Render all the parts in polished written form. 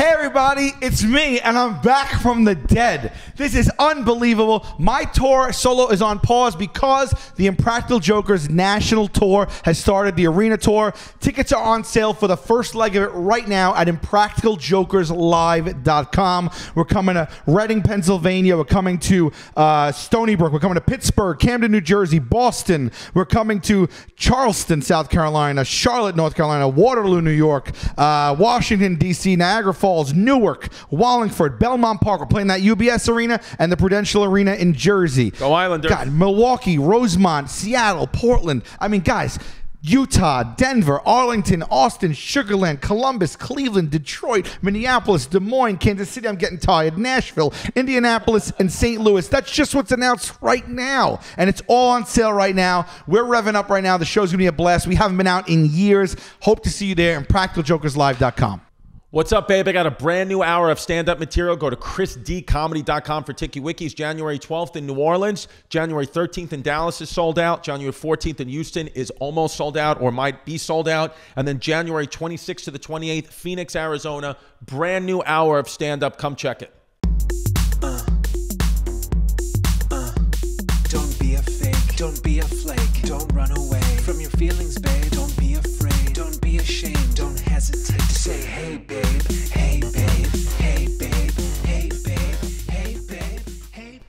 Hey everybody, it's me, and I'm back from the dead. This is unbelievable. My tour solo is on pause because the Impractical Jokers National Tour has started, the arena tour. Tickets are on sale for the first leg of it right now at impracticaljokerslive.com. We're coming to Reading, Pennsylvania. We're coming to Stony Brook. We're coming to Pittsburgh, Camden, New Jersey, Boston. We're coming to Charleston, South Carolina, Charlotte, North Carolina, Waterloo, New York, Washington, D.C., Niagara Falls, Newark, Wallingford, Belmont Park. We're playing that UBS Arena and the Prudential Arena in Jersey. Go Islanders. God, Milwaukee, Rosemont, Seattle, Portland. I mean, guys, Utah, Denver, Arlington, Austin, Sugar Land, Columbus, Cleveland, Detroit, Minneapolis, Des Moines, Kansas City, I'm getting tired, Nashville, Indianapolis, and St. Louis. That's just what's announced right now. And it's all on sale right now. We're revving up right now. The show's going to be a blast. We haven't been out in years. Hope to see you there. ImpracticalJokersLive.com. What's up, babe? I got a brand new hour of stand-up material. Go to chrisdcomedy.com for Tiki Wikis. January 12th in New Orleans. January 13th in Dallas is sold out. January 14th in Houston is almost sold out or might be sold out. And then January 26th to the 28th, Phoenix, Arizona. Brand new hour of stand-up. Come check it. Don't be a fake. Don't be a flake. Don't run away from your feelings, babe. Don't be afraid. Don't be ashamed. Don't hesitate to say, hey, babe. Hey, babe. Hey, babe. Hey, babe. Hey, babe. Hey, babe.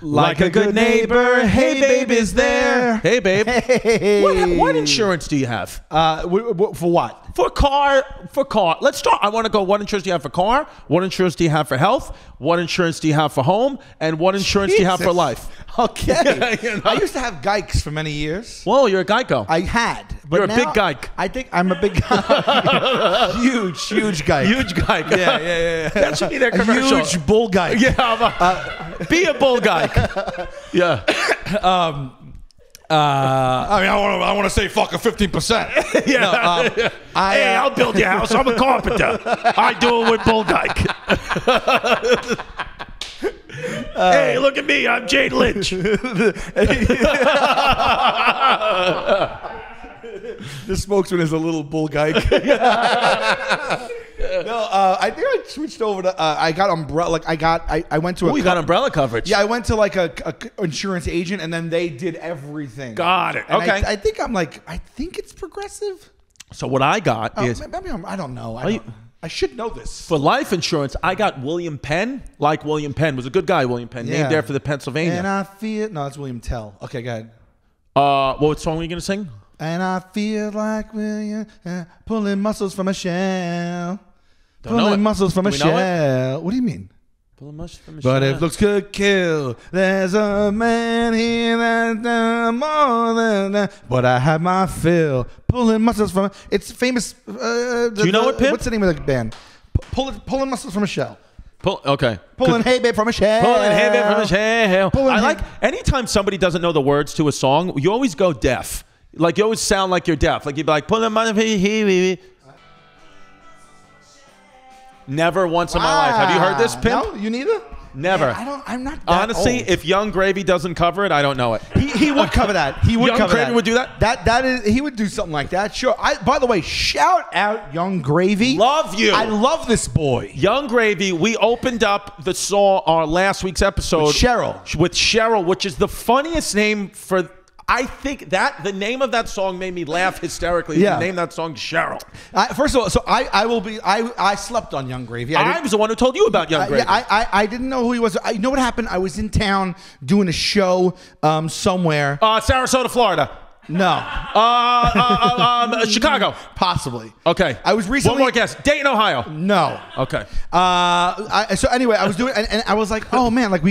Like a good neighbor, hey, babe is there. Hey, babe. Hey. What insurance do you have? For what? For car. Let's start. I want to go, what insurance do you have for car? What insurance do you have for health? What insurance do you have for home? And what insurance do you have for life? Okay. You know? I used to have Geics for many years. Whoa, you're a Geico. I had. But You're a now, big Geik. I think I'm a big Geik. huge Geik. Huge Geik. Yeah. That should be their A commercial. huge bull Geik. Yeah, be a bull Geik. Yeah. I mean, I want to say fucking 15%. Yeah. Hey, I'll build your house. I'm a carpenter. I do it with bull Geik. Hey, look at me. I'm Jade Lynch. The spokesman is a little bull Geik. No, I think I switched over to. I got umbrella. Like I went to. You got umbrella coverage. Yeah, I went to like a insurance agent, and then they did everything. Got it. And Okay. I think I'm like. I think it's Progressive. So what I got is Maybe I don't know. I should know this. for life insurance. I got William Penn. Like William Penn was a good guy. William Penn, named after the Pennsylvania. And I feel that's William Tell. Okay, go ahead. What song were you gonna sing? And I feel like William pulling muscles from a shell. Don't know it. Pulling muscles from Do a we know it? shell. What do you mean? Pulling muscles from a But shell. if looks could kill, there's a man here that's done more than that. But I have my fill. Pulling muscles from. It's famous. Do you know it, Pimp? What's the name of the band? Pulling muscles from a shell. Okay. Pulling hay babe from a shell. Pulling hay babe from a shell. Pulling I hay- like anytime somebody doesn't know the words to a song, you always go deaf. Like you always sound like you're deaf. Like you'd be like pulling my. Never once in my life. Have you heard this, Pimp? No, you neither. Never. Man, I'm not that Honestly, old. if Young Gravy doesn't cover it, I don't know it. He would cover that. He would Young cover Gravy that. would do that? That is. He would do something like that. Sure. By the way, shout out Young Gravy. Love you. I love this boy. Young Gravy, we opened up the song, our last week's episode. With Cheryl. With Cheryl, which is the funniest name for... I think that the name of that song made me laugh hysterically. Yeah. The name of that song, Cheryl. First of all, so I slept on Young Gravy. I was the one who told you about Young Gravy. I didn't know who he was. You know what happened? I was in town doing a show somewhere. Sarasota, Florida. No. Chicago. Possibly. Okay. I was recently... One more guess. Dayton, Ohio. No. Okay. So anyway, I was doing, and I was like, oh man, like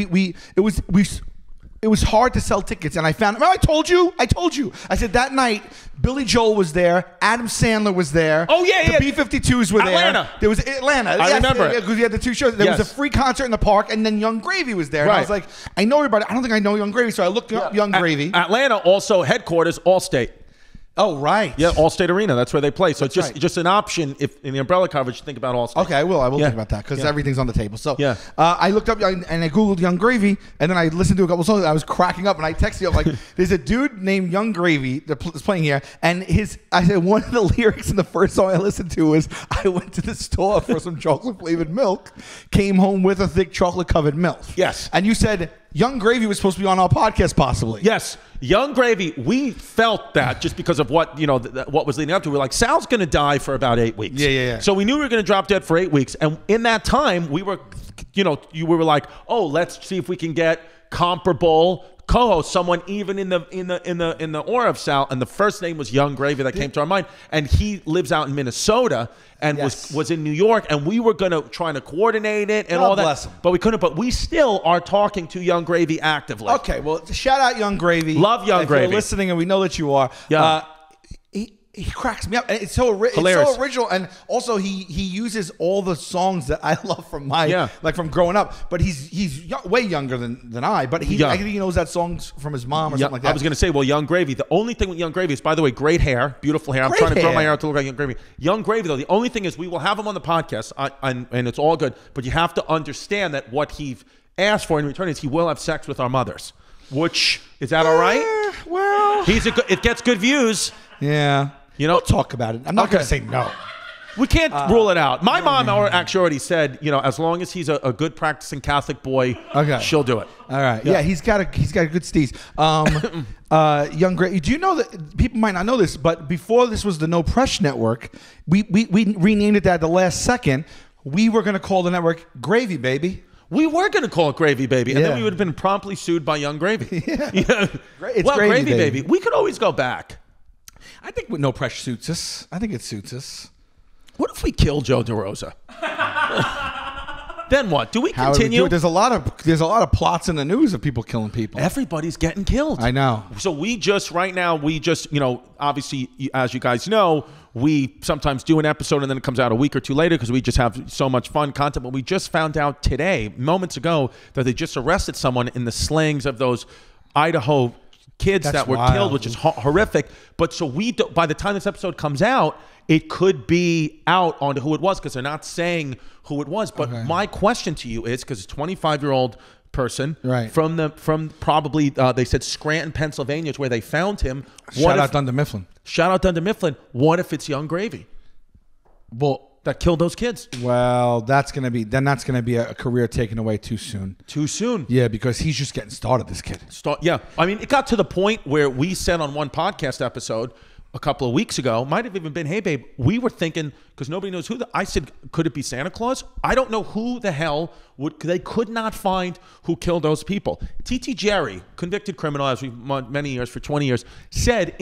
it was hard to sell tickets, and I found. Remember, I told you. I said that night, Billy Joel was there, Adam Sandler was there. Oh yeah, the B-52s were Atlanta. there. There was Atlanta. I remember because we had the two shows. There was a free concert in the park, and then Young Gravy was there. And I was like, I know everybody. I don't think I know Young Gravy, so I looked up Young Gravy. Atlanta also headquarters, Allstate. Oh, right. Yeah, Allstate Arena. That's where they play. So That's it's right. just an option if in the umbrella coverage, think about Allstate. Okay, I will. I will Yeah. think about that because Yeah. everything's on the table. So Yeah. I looked up and I Googled Young Gravy, and then I listened to a couple songs. I was cracking up, and I texted you. I was like, there's a dude named Young Gravy that's playing here, and I said one of the lyrics in the first song I listened to was, I went to the store for some chocolate-flavored milk, came home with a thick chocolate-covered milk. Yes. And you said Young Gravy was supposed to be on our podcast, possibly. Yes, Young Gravy. We felt that just because of what what was leading up to. We're like, Sal's going to die for about 8 weeks. Yeah. So we knew we were going to drop dead for 8 weeks, and in that time, we were, we were like, oh, let's see if we can get comparable co-host, someone even in the aura of Sal, and the first name was Young Gravy that came to our mind, and he lives out in Minnesota and was in New York, and we were trying to coordinate it and God all that, bless him. but we couldn't. But we still are talking to Young Gravy actively. Okay, well, shout out Young Gravy. Love Young if Gravy. You're listening, and we know that you are. Yeah. He cracks me up. And it's so Hilarious. It's so original, and also he uses all the songs that I love from from growing up. But he's way younger than I. But I think he knows that songs from his mom or something like that. I was going to say, well, Young Gravy. The only thing with Young Gravy is, by the way, great hair, beautiful hair. I'm trying to grow my hair out to look like Young Gravy. Young Gravy, though, the only thing is we will have him on the podcast, and it's all good. But you have to understand that what he asked for in return is he will have sex with our mothers. Which is that all right? Well, it gets good views. Yeah. We'll talk about it. I'm not going to say no. We can't rule it out. My mom actually already said, as long as he's a good practicing Catholic boy, she'll do it. All right. Yeah, he's got a good steez. Young Gravy. Do you know that people might not know this, but before this was the No Press Network, we renamed it that at the last second. We were going to call the network Gravy Baby. We were going to call it Gravy Baby, and then we would have been promptly sued by Young Gravy. Yeah. It's Gravy Baby. We could always go back. I think with No Press suits us. I think it suits us. What if we kill Joe DeRosa? Then what? Do we How continue? There's a lot of plots in the news of people killing people. Everybody's getting killed. I know. So right now, obviously, as you guys know, we sometimes do an episode and then it comes out a week or two later because we just have so much fun content. But we just found out today, moments ago, that they just arrested someone in the slayings of those Idaho kids that were killed, which is horrific. But so by the time this episode comes out, it could be out on who it was because they're not saying who it was. But my question to you is, because it's a 25-year-old person from probably they said Scranton, Pennsylvania is where they found him. Shout out Dunder Mifflin. Shout out Dunder Mifflin. What if it's Young Gravy? Well, that killed those kids. Well, that's gonna be a career taken away too soon. Too soon. Yeah, because he's just getting started. This kid. Yeah, I mean, it got to the point where we said on one podcast episode a couple of weeks ago, might have even been, hey babe, we were thinking, because nobody knows I said, could it be Santa Claus? I don't know who the hell they could not find who killed those people. T.T. Jerry, convicted criminal, as we've many years, for 20 years, said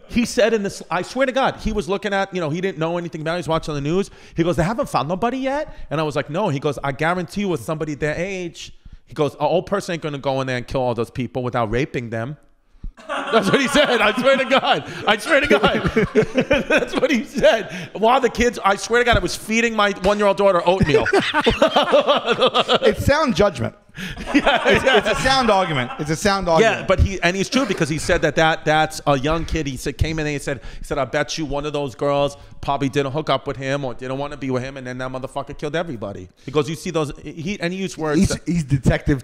he said in this, I swear to God, he was looking at, he didn't know anything about it. He was watching the news. He goes, they haven't found nobody yet? And I was like, no. He goes, I guarantee you with somebody their age, he goes, an old person ain't going to go in there and kill all those people without raping them. That's what he said. I swear to God. I swear to God. That's what he said. While the kids, I swear to God, I was feeding my 1-year-old daughter oatmeal. It's sound judgment. It's a sound argument. It's a sound argument. Yeah, but he's true because he said that's a young kid. He said came in and he said I bet you one of those girls probably didn't hook up with him or didn't want to be with him, and then that motherfucker killed everybody. He goes, you see those? He used words. He's Detective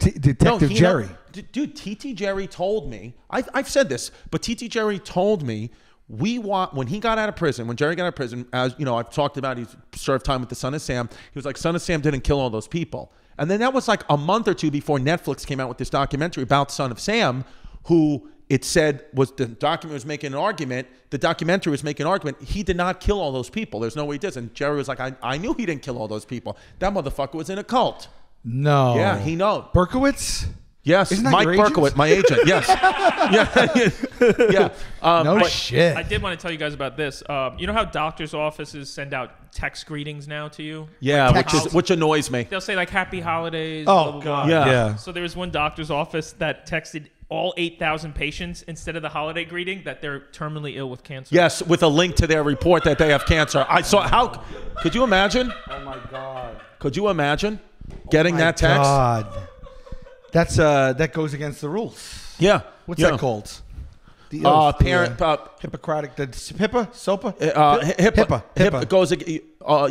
Jerry. Dude, T.T. Jerry told me. I've said this, but T.T. Jerry told me. When he got out of prison, when Jerry got out of prison, as you know, I've talked about, he served time with the Son of Sam. He was like, Son of Sam didn't kill all those people. And then that was like a month or two before Netflix came out with this documentary about Son of Sam, who it said was the documentary was making an argument. The documentary was making an argument. He did not kill all those people. There's no way he did. And Jerry was like, I knew he didn't kill all those people. That motherfucker was in a cult. No. Yeah, he knows. Berkowitz? Yes, Mike Berkowitz, my agent. Yes. Yeah. No shit. I did want to tell you guys about this. You know how doctors' offices send out text greetings now to you? Yeah, which annoys me. They'll say like "Happy Holidays." Oh blah, blah, God. blah. Yeah. So there was one doctor's office that texted all 8,000 patients instead of the holiday greeting that they're terminally ill with cancer. Yes, with a link to their report that they have cancer. I saw how. Could you imagine? Oh my God. Could you imagine getting that text? God. That goes against the rules. Yeah. What's that called? The oath, parent, Hippocratic, the HIPAA, SOPA? HIPAA goes,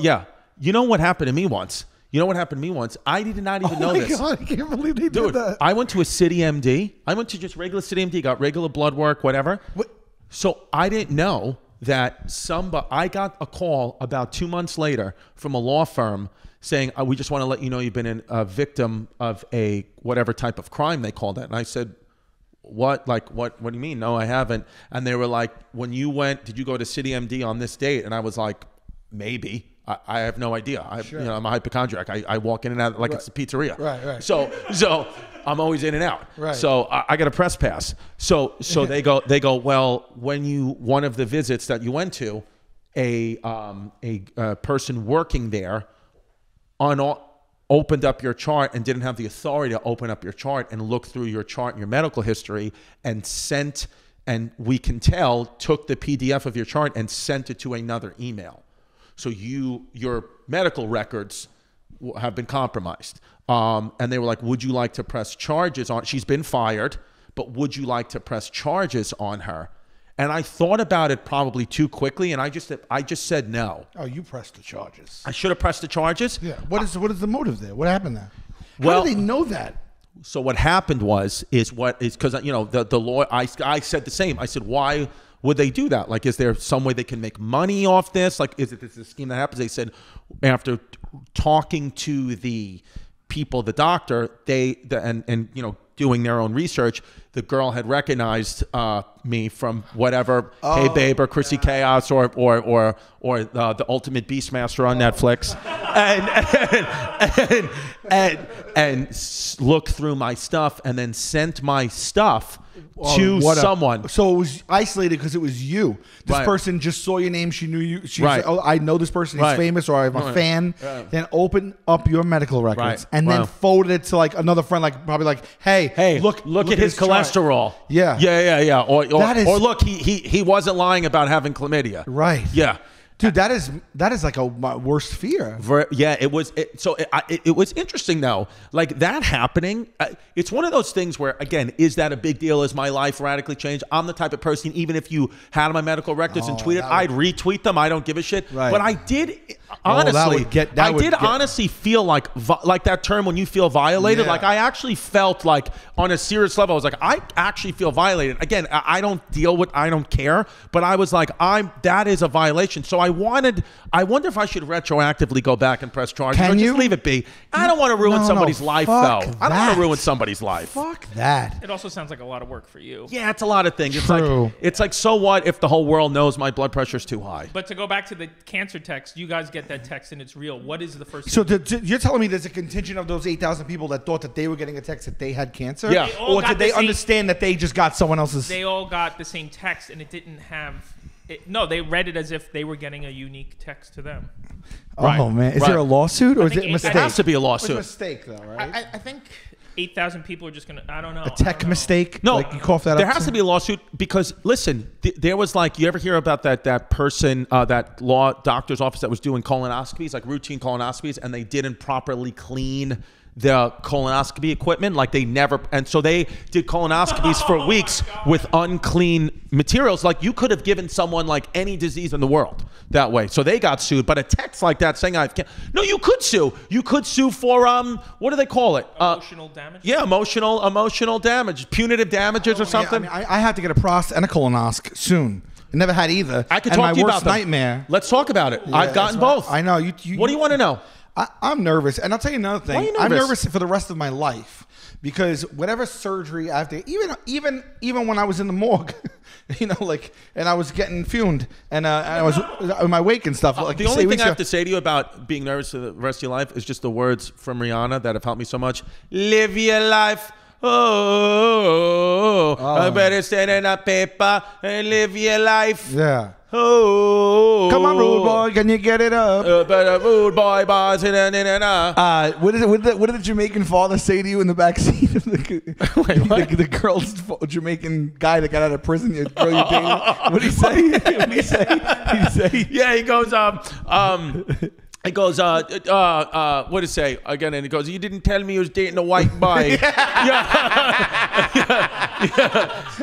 yeah. You know what happened to me once? I did not even know this. Oh my God, I can't believe they did that. I went to a city MD. I went to just regular city MD, got regular blood work, whatever. What? So I didn't know that I got a call about 2 months later from a law firm saying, we just want to let you know you've been a victim of a whatever type of crime they called that. And I said, what? Like, what do you mean? No, I haven't. And they were like, when you went, did you go to City MD on this date? And I was like, maybe. I have no idea. I'm a hypochondriac. I walk in and out like it's a pizzeria. Right. So I'm always in and out. Right. So I got a press pass. So they go, well, one of the visits that you went to, a person working there opened up your chart and didn't have the authority to open up your chart and look through your chart and your medical history and we can tell, took the PDF of your chart and sent it to another email. So your medical records have been compromised. And they were like, would you like to press charges on, she's been fired, but would you like to press charges on her? And I thought about it probably too quickly, and I just said no. Oh, you pressed the charges. I should have pressed the charges? Yeah. What is the motive there? What happened there? Well, how do they know that? So what happened is because, the lawyer, I said the same. I said, why would they do that? Like, is there some way they can make money off this? Like, is it this scheme that happens? They said, after talking to the people, the doctor, doing their own research, the girl had recognized me from whatever, Hey Babe or Chrissy CHAOS or the Ultimate Beastmaster on Netflix, and looked through my stuff and then sent my stuff to someone. So it was isolated because it was you. This Right. person just saw your name. She knew you. She Right. said, oh, I know this person. He's Right. famous, or I'm a fan. Then open up your medical records and then forward it to like another friend, like probably like, hey, look at his chart. cholesterol. Yeah. Or look, he wasn't lying about having chlamydia. Right. Yeah. Dude, that is like my worst fear. It was interesting though. Like that happening, it's one of those things where, again, is that a big deal? Is my life radically changed? I'm the type of person, even if you had my medical records and tweeted, I'd retweet them. I don't give a shit. Right. But I did honestly, honestly feel like that term when you feel violated. Yeah. Like I actually felt like on a serious level, I was like, I actually feel violated. Again, I don't care, but I was like, that is a violation. So I wonder if I should retroactively go back and press charges or just leave it be. I don't want to ruin somebody's life, though. I don't want to ruin somebody's life. Fuck that. It also sounds like a lot of work for you. Yeah, it's a lot of things. True. It's like, so what if the whole world knows my blood pressure is too high? But to go back to the cancer text, you guys get that text and it's real. What is the first So thing? you're telling me there's a contingent of those 8,000 people that thought that they were getting a text that they had cancer? Yeah. Or did they understand that they just got someone else's? They all got the same text and it didn't have... No, they read it as if they were getting a unique text to them. Oh, man. Is there a lawsuit or is it a mistake? It has to be a lawsuit. It's a mistake, though, right? I think 8,000 people are just going to... I don't know. A tech mistake? No, like you cough that there up has to be a lawsuit because, listen, there was like, you ever hear about that person, that law doctor's office that was doing colonoscopies, like routine colonoscopies, and they didn't properly clean the colonoscopy equipment, like they never, and so they did colonoscopies for weeks with unclean materials. Like you could have given someone like any disease in the world that way. So they got sued. But a text like that saying no, you could sue. You could sue for what do they call it? Emotional damage. Yeah, emotional damage, punitive damages or something. Yeah, I have to get a prostate and a colonosc soon. I never had either. I could and talk to you about my worst nightmare. Let's talk about it. I've gotten both. I know. What do you want to know? I'm nervous, and I'll tell you another thing. Why are you nervous? I'm nervous for the rest of my life because whatever surgery I have to, even when I was in the morgue, and I was getting fumed, and I was on my wake and stuff. Like the only thing I have to say to you about being nervous for the rest of your life is just the words from Rihanna that have helped me so much. Live your life. I better stand in a paper and live your life. Yeah. Oh, come on, rude boy, can you get it up? But rude boy, boys, what did the Jamaican father say to you in the back seat of the girl's Jamaican guy that got out of prison? Your girl you're dating? What did he say? Yeah, he goes, It goes, what did it say again? And it goes, you didn't tell me you was dating a white boy.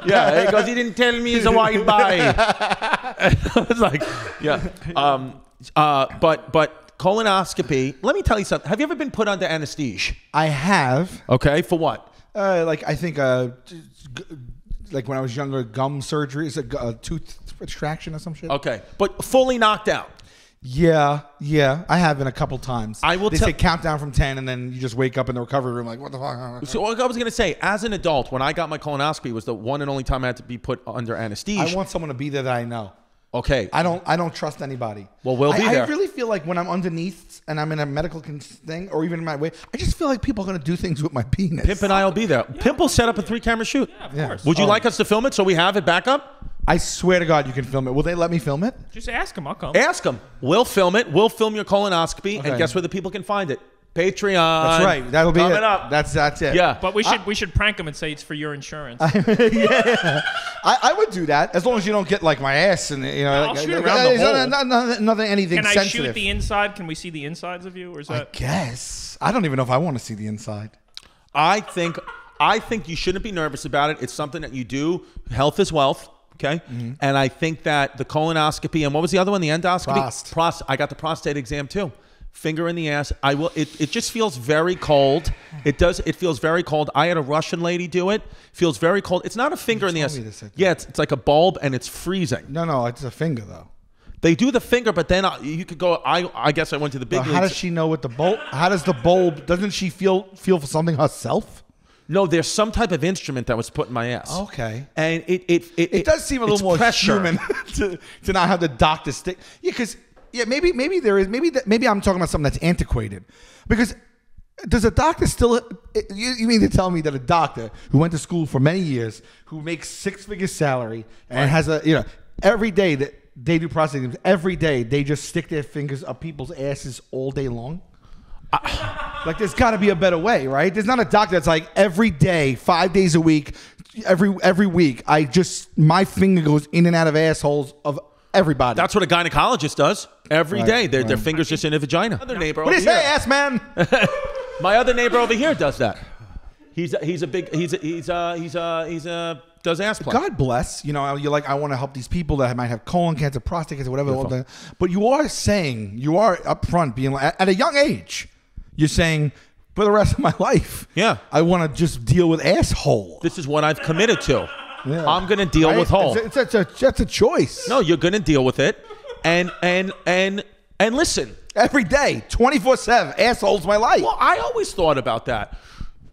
Yeah. It goes, you didn't tell me he's a white boy. I was like, yeah. But colonoscopy. Let me tell you something. Have you ever been put under anesthesia? I have. Okay, for what? Like I think, like when I was younger, gum surgery is a tooth extraction or some shit. Okay, but fully knocked out. Yeah, I have been a couple times. They say count down from 10, and then you just wake up in the recovery room like, what the fuck? So what I was gonna say, as an adult, when I got my colonoscopy, was the one and only time I had to be put under anesthesia. I want someone to be there that I know. Okay. I don't trust anybody. Well, we'll be there. I really feel like when I'm underneath and I'm in a medical thing, or even in my way, I just feel like people are gonna do things with my penis. Pimp and I will be there. Yeah. Pimp will set up a 3-camera shoot. Yeah, of course. Would you like us to film it so we have it back up? I swear to God, you can film it. Will they let me film it? Just ask them. I'll come. Ask them. We'll film it. We'll film your colonoscopy, Okay. and guess where the people can find it? Patreon. That's right. That'll be Coming it. up. That's it. Yeah. But we should prank them and say it's for your insurance. Yeah. I would do that as long as you don't get like my ass and I'll shoot around the hole. Nothing anything Can I sensitive. shoot the inside? Can we see the insides of you, or is I that? guess. I don't even know if I want to see the inside. I think you shouldn't be nervous about it. It's something that you do. Health is wealth. Okay. Mm-hmm. And I think that the colonoscopy and what was the other one? The endoscopy? I got the prostate exam too. Finger in the ass. I will. It just feels very cold. It does. It feels very cold. I had a Russian lady do it. Feels very cold. It's not a finger in the ass. Yeah, it's like a bulb and it's freezing. No, it's a finger though. They do the finger, but then you could go. I guess I went to the big leagues. How does she know what the bulb? How does the bulb? Doesn't she feel for something herself? No, there's some type of instrument that was put in my ass. Okay. And it does seem a little more pressure. human to not have the doctor stick. Yeah, because maybe there is maybe I'm talking about something that's antiquated. Because does a doctor still? You mean to tell me that a doctor who went to school for many years, who makes 6-figure salary and has every day that they do prostate exams, every day they just stick their fingers up people's asses all day long? Like there's got to be a better way, right? There's not a doctor that's like every day, 5 days a week, every week, my finger goes in and out of assholes of everybody. That's what a gynecologist does every day. Their fingers just in a vagina. Other neighbor. What do you say, ass man? My other neighbor over here does that. He's does ass play. God bless. You're like, I want to help these people that might have colon cancer, prostate cancer, whatever. But you are up front being like, at a young age, you're saying, for the rest of my life, I want to just deal with asshole. This is what I've committed to. Yeah. I'm going to deal with hole. That's a choice. No, you're going to deal with it. And listen. Every day, 24/7, asshole's my life. Well, I always thought about that.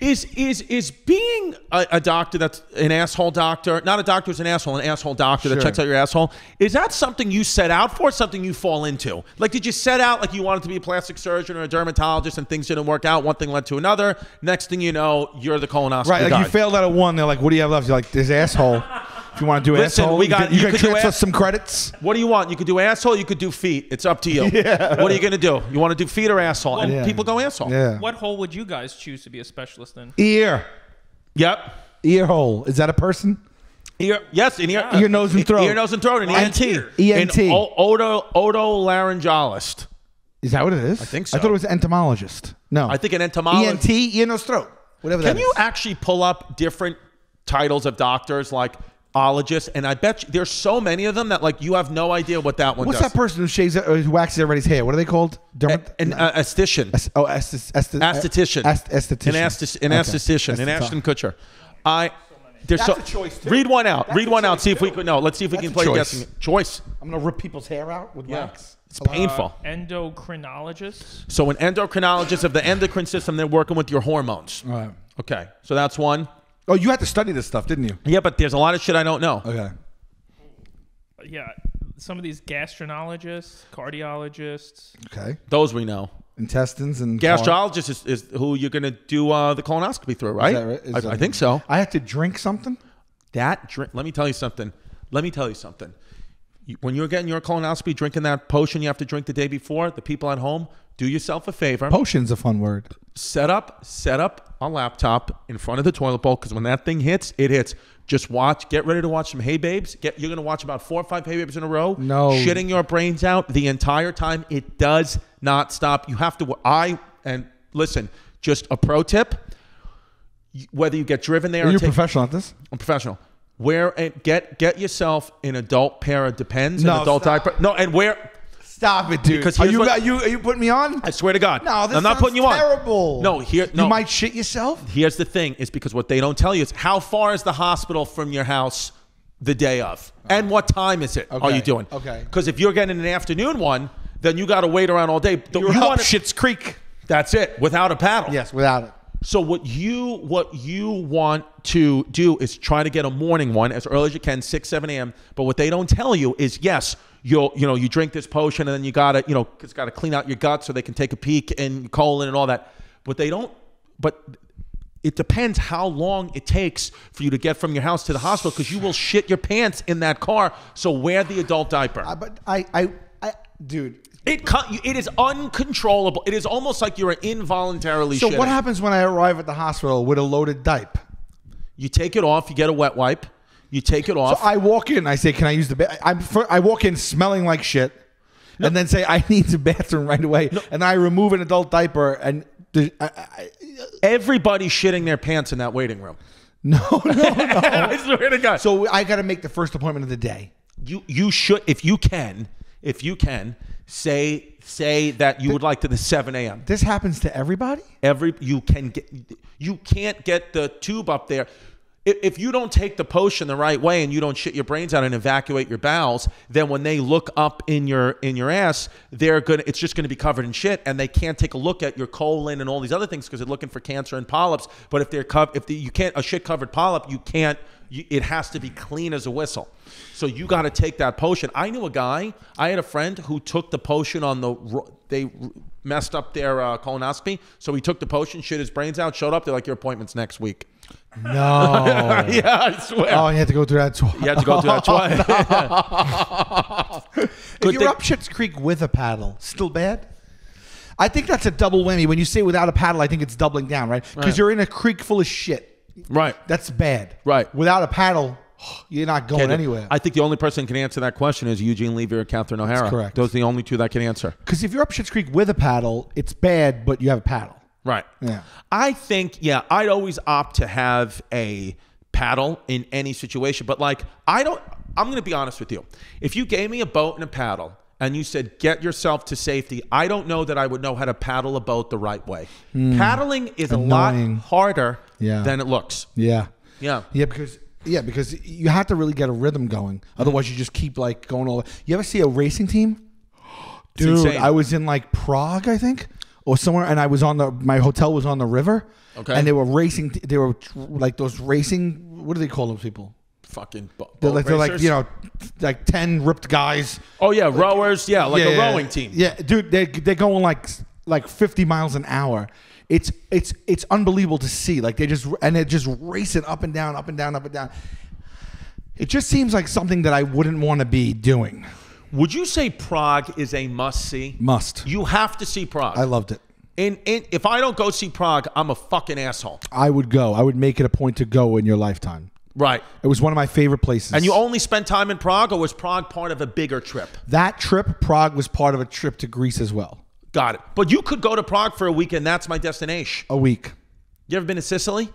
Is being a doctor that's an asshole doctor, not a doctor who's an asshole doctor that checks out your asshole, is that something you set out for, something you fall into? Like, did you set out like you wanted to be a plastic surgeon or a dermatologist and things didn't work out, one thing led to another, next thing you know, you're the colonoscopy guy. Right, like you failed out of one, they're like, what do you have left? You're like, this asshole. If you want to do asshole, you can transfer some credits. What do you want? You could do asshole, you could do feet. It's up to you. Yeah. What are you going to do? You want to do feet or asshole? And people go asshole. Yeah. What hole would you guys choose to be a specialist in? Ear. Yep. Ear hole. Is that a person? Ear. Yes, in ear. Ear, nose, and throat. Ear, nose, and throat. An ENT. ENT. An otolaryngologist. Is that what it is? I think so. I thought it was entomologist. No. I think an entomologist. ENT, ear, nose, throat. Whatever that is. Can you actually pull up different titles of doctors like ologist? And I bet you, there's so many of them that like you have no idea what that one What's does. that person who shaves who waxes everybody's hair? What are they called? An esthetician. Esthetician. An esthetician. An Ashton Kutcher. There's That's a choice too. Read one out. That's Read a one out. choice See if we too. can. No, let's see if we can play guessing. Choice. I'm gonna rip people's hair out with wax. It's painful. Endocrinologist. So an endocrinologist of the endocrine system, they're working with your hormones. All right. Okay, so that's one. Oh, you had to study this stuff, didn't you? Yeah, but there's a lot of shit I don't know. Okay. Yeah, some of these gastroenterologists, cardiologists. Okay. Those we know. Intestines and Gastrologist is who you're going to do the colonoscopy through, right? Is that right? I think so. I had to drink something? Let me tell you something. When you're getting your colonoscopy, drinking that potion you have to drink the day before, the people at home, do yourself a favor. Potion's a fun word. Set up a laptop in front of the toilet bowl, because when that thing hits, it hits. Just watch. Get ready to watch some Hey Babes. You're gonna watch about 4 or 5 Hey Babes in a row. No. Shitting your brains out the entire time. It does not stop. You have to. And listen, just a pro tip. Whether you get driven there, Are or you a professional at this? I'm professional. Get yourself an adult pair of Depends, No, an adult stop. diaper. No, and wear. Stop it, dude. Because Are here's you putting me on? I swear to God. No, this I'm not putting you on. terrible. No, You might shit yourself. Here's the thing, is because what they don't tell you is how far is the hospital from your house the day of, and what time is it? Are you doing? Okay. Because if you're getting an afternoon one, then you got to wait around all day. You're up Schitt's Creek. That's it, without a paddle. Yes, without it. So what you want to do is try to get a morning one as early as you can, 6, 7 a.m. But what they don't tell you is, yes, you drink this potion and then you gotta, it's got to clean out your gut so they can take a peek and colon and all that. But it depends how long it takes for you to get from your house to the hospital, because you will shit your pants in that car. So wear the adult diaper. But dude. It is uncontrollable. It is almost like you're involuntarily shitting. So what happens when I arrive at the hospital with a loaded diaper? You take it off. You get a wet wipe. You take it off. So I walk in. I say, "Can I use the bathroom?" I walk in smelling like shit, and then say, "I need the bathroom right away." No. And I remove an adult diaper, and everybody's shitting their pants in that waiting room. No. I swear to God. So I got to make the first appointment of the day. You should, if you can, say that you would like to the 7 a.m. This happens to everybody? You can't get the tube up there. If you don't take the potion the right way and you don't shit your brains out and evacuate your bowels, then when they look up in your ass, it's just gonna be covered in shit, and they can't take a look at your colon and all these other things because they're looking for cancer and polyps. But if a shit covered polyp, it has to be clean as a whistle. So you got to take that potion. I knew a guy. I had a friend who took the potion they messed up their colonoscopy. So he took the potion, shit his brains out, showed up. They're like, your appointment's next week. No. Yeah, I swear. Oh, you had to go through that twice. You had to go through that twice. If you're up Schitt's Creek with a paddle, still bad? I think that's a double whammy. When you say without a paddle, I think it's doubling down, right? Because you're in a creek full of shit. Right. That's bad. Right. Without a paddle, you're not going anywhere. I think the only person who can answer that question is Eugene Levy or Catherine O'Hara. That's correct. Those are the only two that can answer. Because if you're up Schitt's Creek with a paddle, it's bad, but you have a paddle. Right. Yeah. I think, I'd always opt to have a paddle in any situation. But I'm going to be honest with you. If you gave me a boat and a paddle and you said, get yourself to safety, I don't know that I would know how to paddle a boat the right way. Paddling is Annoying. a lot harder than it looks. Yeah. Yeah. Yeah, because you have to really get a rhythm going. Otherwise, you just keep going all. You ever see a racing team? Dude, I was in Prague, I think, or somewhere, and I was my hotel was on the river. Okay. And they were racing. They were like those racing. What do they call those people? Fucking they're like 10 ripped guys. Oh yeah, rowers. Yeah, a rowing team. Yeah, dude, they're going like 50 miles an hour. It's unbelievable to see. They're just racing up and down, up and down, up and down. It just seems like something that I wouldn't want to be doing. Would you say Prague is a must-see? Must. You have to see Prague. I loved it. If I don't go see Prague, I'm a fucking asshole. I would go. I would make it a point to go in your lifetime. Right. It was one of my favorite places. And you only spent time in Prague, or was Prague part of a bigger trip? That trip, Prague, was part of a trip to Greece as well. Got it. But you could go to Prague for a week, and that's my destination. A week. You ever been to Sicily?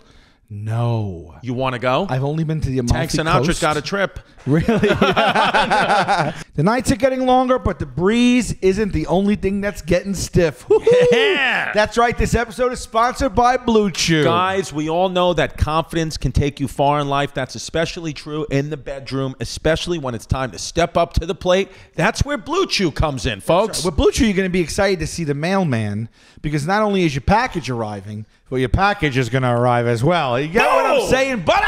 No. You want to go? I've only been to the Amalfi Coast. Tank Sinatra's got a trip. Really? The nights are getting longer, but the breeze isn't the only thing that's getting stiff. Yeah. That's right. This episode is sponsored by Blue Chew. Guys, we all know that confidence can take you far in life. That's especially true in the bedroom, especially when it's time to step up to the plate. That's where Blue Chew comes in, folks. Right. With Blue Chew, you're going to be excited to see the mailman, because not only is your package arriving, but your package is going to arrive as well. You get what I'm saying? But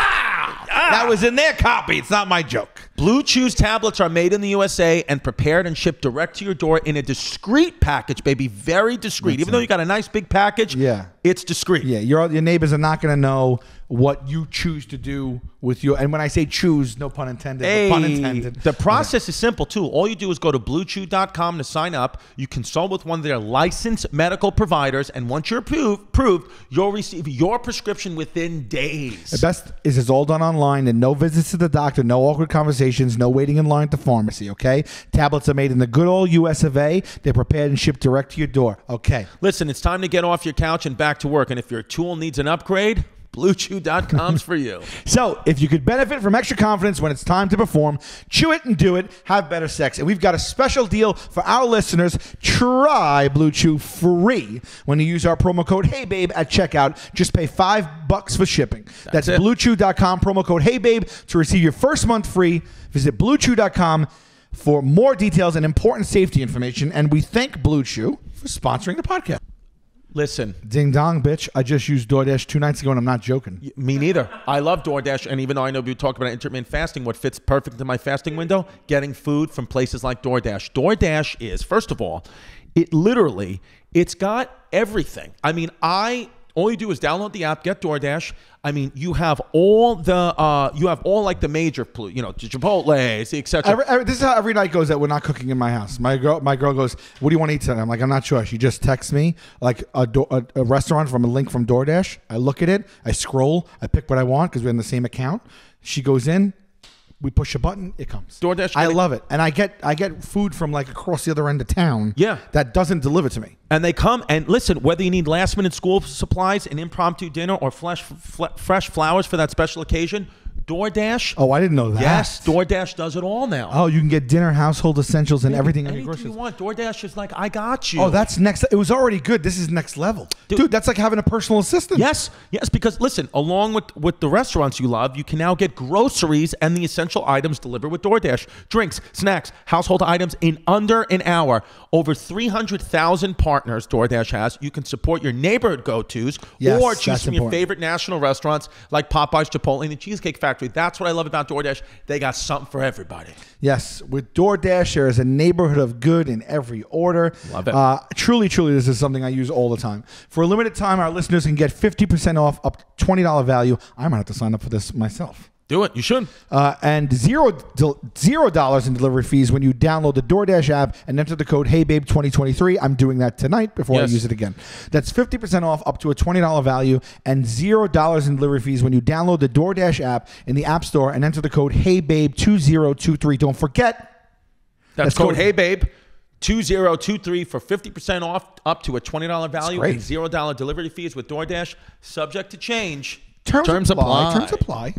that was in their copy. It's not my joke. Blue Chew's tablets are made in the USA and prepared and shipped direct to your door in a discreet package, baby. Very discreet. Even though you got a nice big package, it's discreet. Yeah, your neighbors are not going to know what you choose to do with your, and when I say choose, no pun intended, Hey, but pun intended. the process is simple too. All you do is go to BlueChew.com to sign up. You consult with one of their licensed medical providers, and once you're approved, you'll receive your prescription within days. The best is it's all done online and no visits to the doctor, no awkward conversations, no waiting in line at the pharmacy, okay? Tablets are made in the good old US of A. They're prepared and shipped direct to your door, okay? Listen, it's time to get off your couch and back to work, and if your tool needs an upgrade, BlueChew.com's for you. So, if you could benefit from extra confidence when it's time to perform, chew it and do it, have better sex. And we've got a special deal for our listeners. Try Blue Chew free when you use our promo code HeyBabe at checkout. Just pay $5 for shipping. That's it. BlueChew.com, promo code HeyBabe to receive your first month free. Visit BlueChew.com for more details and important safety information. And we thank Blue Chew for sponsoring the podcast. Listen, Ding dong, bitch. I just used DoorDash 2 nights ago, and I'm not joking. me neither. I love DoorDash, and even though I know we talked about intermittent fasting, what fits perfect into my fasting window? Getting food from places like DoorDash. DoorDash is, first of all, it's got everything. I mean, all you do is download the app, get DoorDash. I mean, you have all like the major, Chipotle's, etc. This is how every night goes that we're not cooking in my house. My girl goes, "What do you want to eat tonight?" I'm like, "I'm not sure." She just texts me like a restaurant from a link from DoorDash. I look at it, I scroll, I pick what I want because we're in the same account. She goes in. We push a button, it comes. DoorDash. I love it, and I get food from like across the other end of town. Yeah, that doesn't deliver to me. And they come and listen. Whether you need last minute school supplies, an impromptu dinner, or fresh flowers for that special occasion, DoorDash. Oh, I didn't know that. Yes, DoorDash does it all now. Oh, you can get dinner, household essentials, and everything in your Anything groceries. you want. DoorDash is like, I got you. Oh, that's next. It was already good. This is next level, dude. That's like having a personal assistant. Yes, because listen, along with the restaurants you love, you can now get groceries and the essential items delivered with DoorDash. Drinks, snacks, household items in under an hour. Over 300,000 partners DoorDash has. You can support your neighborhood go-tos or choose from your favorite national restaurants like Popeyes, Chipotle, and the Cheesecake Factory. That's what I love about DoorDash. They got something for everybody. Yes, with DoorDash, there is a neighborhood of good in every order. Love it. Truly, this is something I use all the time. For a limited time, our listeners can get 50% off up to $20 value. I might have to sign up for this myself. Do it. You should. And $0 in delivery fees when you download the DoorDash app and enter the code HeyBabe2023. I'm doing that tonight before I use it again. That's 50% off up to a $20 value and $0 in delivery fees when you download the DoorDash app in the App Store and enter the code HeyBabe2023. Don't forget. That's code HeyBabe2023 for 50% off up to a $20 value and $0 delivery fees with DoorDash. Subject to change. Terms apply. Terms apply.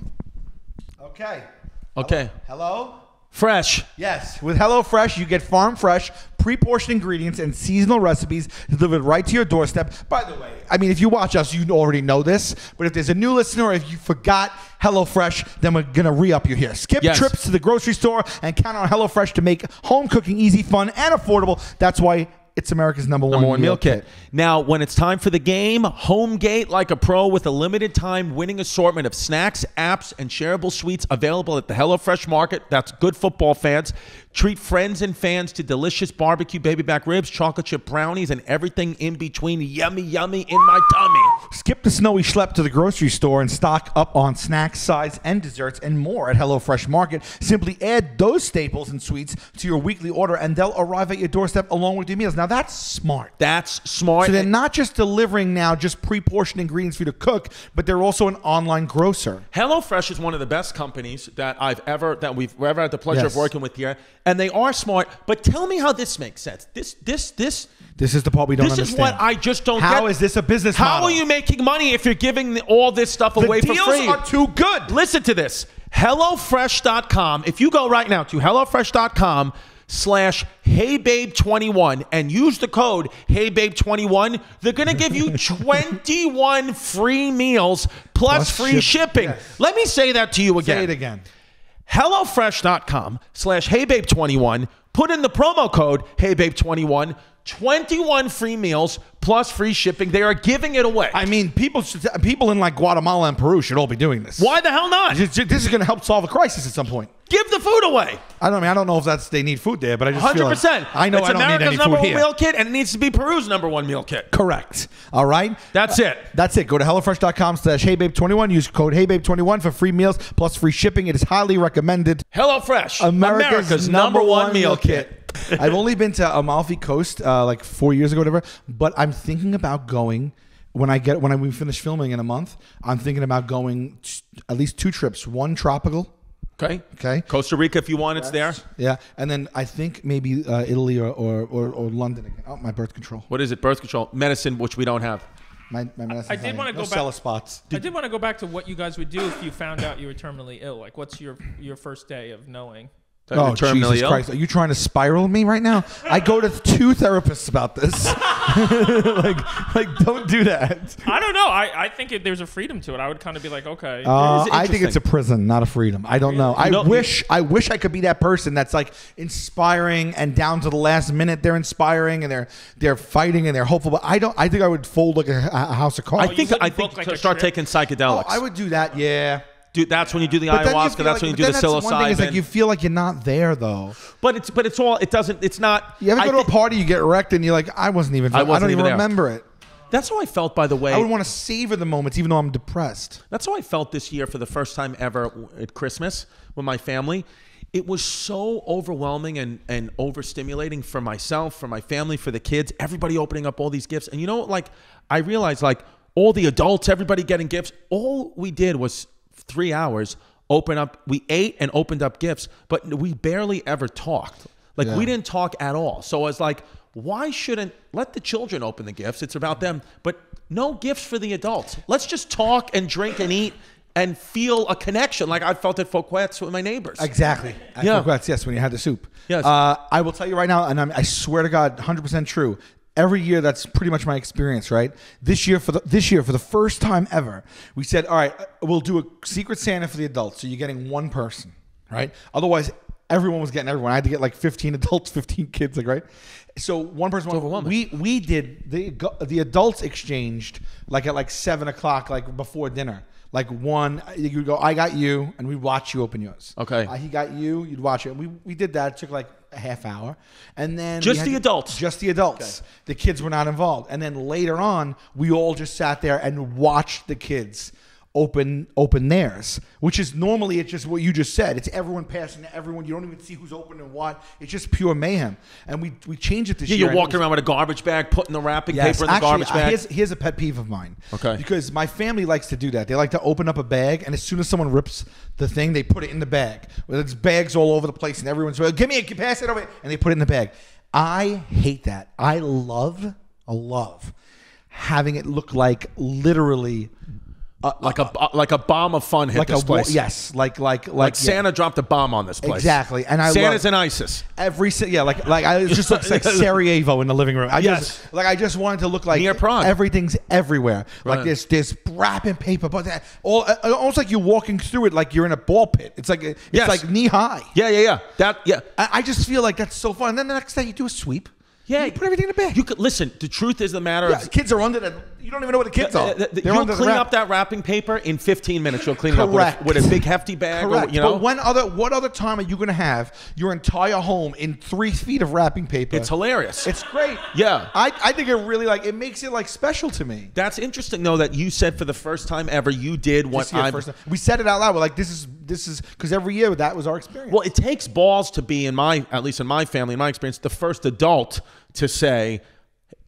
Okay. Hello? Fresh. Yes. With HelloFresh, you get farm fresh, pre-portioned ingredients and seasonal recipes delivered right to your doorstep. By the way, I mean, if you watch us, you already know this. But if there's a new listener or if you forgot HelloFresh, then we're going to re-up you here. Skip trips to the grocery store and count on HelloFresh to make home cooking easy, fun, and affordable. That's why it's America's number one meal kit. Now, when it's time for the game, home gate like a pro with a limited time winning assortment of snacks, apps, and shareable sweets available at the HelloFresh Market. That's good football fans. Treat friends and fans to delicious barbecue baby back ribs, chocolate chip brownies, and everything in between. Yummy, yummy in my tummy. Skip the snowy schlep to the grocery store and stock up on snacks, sides, and desserts and more at HelloFresh Market. Simply add those staples and sweets to your weekly order, and they'll arrive at your doorstep along with your meals. Now, that's smart. That's smart. So they're not just delivering now just pre-portioned ingredients for you to cook, but they're also an online grocer. HelloFresh is one of the best companies that we've ever had the pleasure of working with here. And they are smart, but tell me how this makes sense. This is the part we don't understand. This is what I just don't get. How is this a business model? How are you making money if you're giving all this stuff away for free? The deals are too good. Listen to this. HelloFresh.com. If you go right now to HelloFresh.com/HeyBabe21 and use the code HeyBabe21, they're going to give you 21 free meals plus free shipping. Yes. Let me say that to you again. Say it again. HelloFresh.com/HeyBabe21. Put in the promo code HeyBabe21. 21 free meals plus free shipping. They are giving it away. I mean, people in like Guatemala and Peru should all be doing this. Why the hell not? This is going to help solve a crisis at some point. Give the food away. I don't know if that's they need food there, but I just feel like 100%. I know it's I don't America's need any number food one here. meal kit, and it needs to be Peru's number one meal kit. Correct. All right. That's it. That's it. Go to HelloFresh.com/HeyBabe21. Use code HeyBabe21 for free meals plus free shipping. It is highly recommended. HelloFresh, America's number one meal kit. I've only been to Amalfi Coast like 4 years ago, whatever. But I'm thinking about going when we finish filming in a month. I'm thinking about going at least 2 trips. One tropical. Okay. Okay. Costa Rica, if you want, it's there. Yeah, and then I think maybe Italy or London again. Oh, my birth control. What is it? Birth control, medicine, which we don't have. My medicine. I did want to go back. Cell spots. I did want to go back to what you guys would do if you found out you were terminally ill. Like, what's your first day of knowing? Oh, Jesus Christ. Are you trying to spiral me right now? I go to 2 therapists about this. like, don't do that. I don't know. I think there's a freedom to it. I would kind of be like, okay. I think it's a prison, not a freedom. I don't know. I wish I could be that person that's like inspiring and down to the last minute they're inspiring and they're fighting and they're hopeful. But I don't. I think I would fold like a house of cards. I think like a start trip? taking psychedelics. I would do that. Yeah. Dude, that's when you do the But then you ayahuasca. feel That's like- when you but do the then that's one thing is psilocybin. like you feel like you're not there though. But it's all. It doesn't. It's not. You ever go to a party, you get wrecked, and you're like, I don't even there. remember it. That's how I felt, by the way. I would want to savor the moments, even though I'm depressed. That's how I felt this year for the first time ever at Christmas with my family. It was so overwhelming and overstimulating for myself, for my family, for the kids, everybody opening up all these gifts. And you know what? Like, I realized, like, all the adults, everybody getting gifts, all we did was 3 hours open up. We ate and opened up gifts, but we barely ever talked. Like, we didn't talk at all. So I was like, why shouldn't let the children open the gifts? It's about them, but no gifts for the adults. Let's just talk and drink and eat and feel a connection like I felt at Fouquet's with my neighbors. Exactly. Yeah. Yes, when you had the soup. Yes. I will tell you right now, and I swear to God, 100% true. Every year, that's pretty much my experience, right? This year, for the first time ever, we said, all right, we'll do a Secret Santa for the adults. So you're getting one person, right? Otherwise, everyone was getting everyone. I had to get like 15 adults, 15 kids, like, right? So one person. We did the adults exchanged like at like 7 o'clock, like before dinner. Like one, you go, I got you, and we'd watch you open yours. Okay. He got you, you'd watch it. We did that. It took like a half hour. And then Just the adults. Just the adults. Okay. The kids were not involved. And then later on, we all just sat there and watched the kids open theirs, which is normally it's just what you just said. It's everyone passing to everyone. You don't even see who's opening what. It's just pure mayhem. And we changed it this year. You're walking around with a garbage bag, putting the wrapping paper in the garbage bag. Here's a pet peeve of mine. Okay. Because my family likes to do that. They like to open up a bag, and as soon as someone rips the thing, they put it in the bag. Well, there's bags all over the place, and everyone's like, give me it, pass it over, and they put it in the bag. I hate that. I love having it look like literally like a bomb of fun hit this place. Yes, like Santa dropped a bomb on this place. Exactly, and Santa's in ISIS. It just looks like Sarajevo in the living room. I just wanted to look like near Prague. Everything's everywhere. Right. Like there's wrapping paper, but almost like you're walking through it like you're in a ball pit. It's like like knee high. Yeah. I just feel like that's so fun. And then the next day you do a sweep. Yeah, you put everything in the bag. You could listen. The truth is the matter. Yeah, kids are under that. You don't even know what the kids are. You'll clean up that wrapping paper in 15 minutes. You'll clean it up with a big hefty bag. Correct. Or, But what other time are you going to have your entire home in 3 feet of wrapping paper? It's hilarious. It's great. Yeah. I think it really it makes it like special to me. That's interesting though that you said for the first time ever you did what we said it out loud. We're like, this is because every year that was our experience. Well, it takes balls to be at least in my family, in my experience, the first adult to say,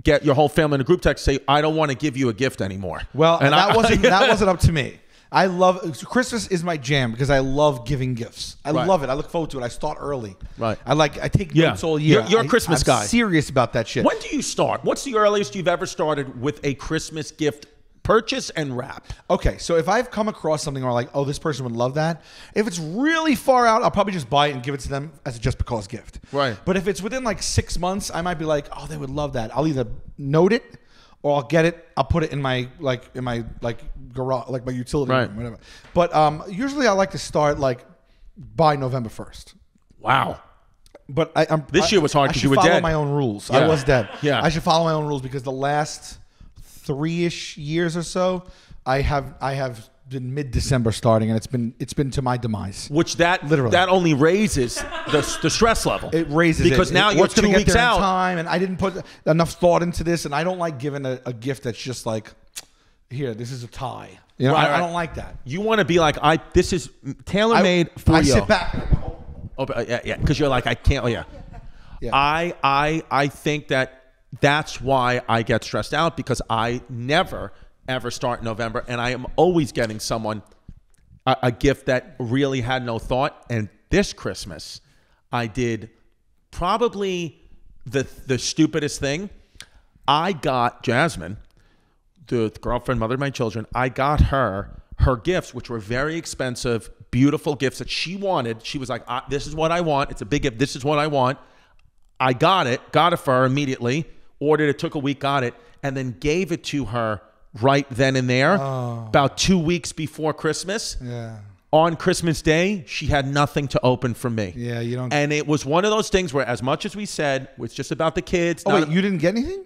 get your whole family in a group text, say, I don't want to give you a gift anymore. Well, and that wasn't up to me. I love Christmas is my jam because I love giving gifts. I love it. I look forward to it. I start early. Right. I take notes all year. You're a Christmas guy. I'm serious about that shit. When do you start? What's the earliest you've ever started with a Christmas gift purchase and wrap? Okay, so if I've come across something or like, oh, this person would love that. If it's really far out, I'll probably just buy it and give it to them as a just because gift. Right. But if it's within like 6 months, I might be like, oh, they would love that. I'll either note it or I'll get it. I'll put it in my garage, like my utility room, whatever. But usually I like to start like by November 1st. Wow. But this year was hard because you were dead. I should follow my own rules. Yeah. I was dead. Yeah. I should follow my own rules because the last 3-ish years or so, I have been mid-December starting, and it's been to my demise. Which that Literally. that only raises the stress level. It raises because now you're what's gonna 2 get weeks there in out. time, and I didn't put enough thought into this, and I don't like giving a gift that's just like, here, this is a tie. You know, Right, I right. don't like that. You want to be like, this is tailor-made for I you. sit back. And I go, Oh, yeah, because you're like, I can't. Oh, yeah. Yeah. I think that's why I get stressed out, because I never ever start in November, and I am always getting someone a gift that really had no thought. And this Christmas, I did probably the stupidest thing. I got Jasmine, the girlfriend, mother of my children, I got her gifts, which were very expensive, beautiful gifts that she wanted. She was like, this is what I want. It's a big gift. This is what I want. I got it for her immediately, ordered it, took a week, got it, and then gave it to her right then and there, about 2 weeks before Christmas. yeah. On Christmas Day, she had nothing to open from me. Yeah, you don't. And it was one of those things where, as much as we said, it's just about the kids. Oh, wait, you didn't get anything?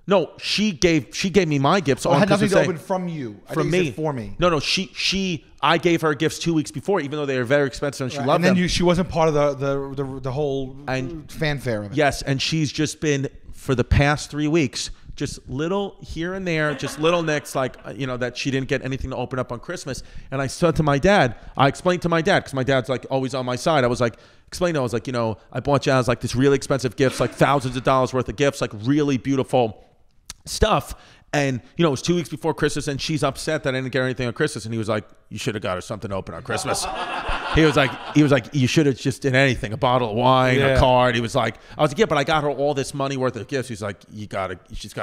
No, she gave me my gifts. I on had nothing Christmas to Day. open from you. I From think you me. said for me. No, I gave her gifts 2 weeks before, even though they were very expensive and she Right. loved And them. then she wasn't part of the whole And- fanfare of it. Yes, and she's just been, for the past 3 weeks, just little here and there, just little nicks, like, that she didn't get anything to open up on Christmas. And I said to my dad, I explained to my dad, because my dad's like always on my side. I was like, I was like, I bought Jazz like this really expensive gifts, like thousands of dollars worth of gifts, like really beautiful stuff. And, it was 2 weeks before Christmas, and she's upset that I didn't get her anything on Christmas. And he was like, you should have got her something to open on Christmas. He was like, you should have just did anything, a bottle of wine, a card. He was like, I was like, yeah, but I got her all this money worth of gifts. He's like, she's got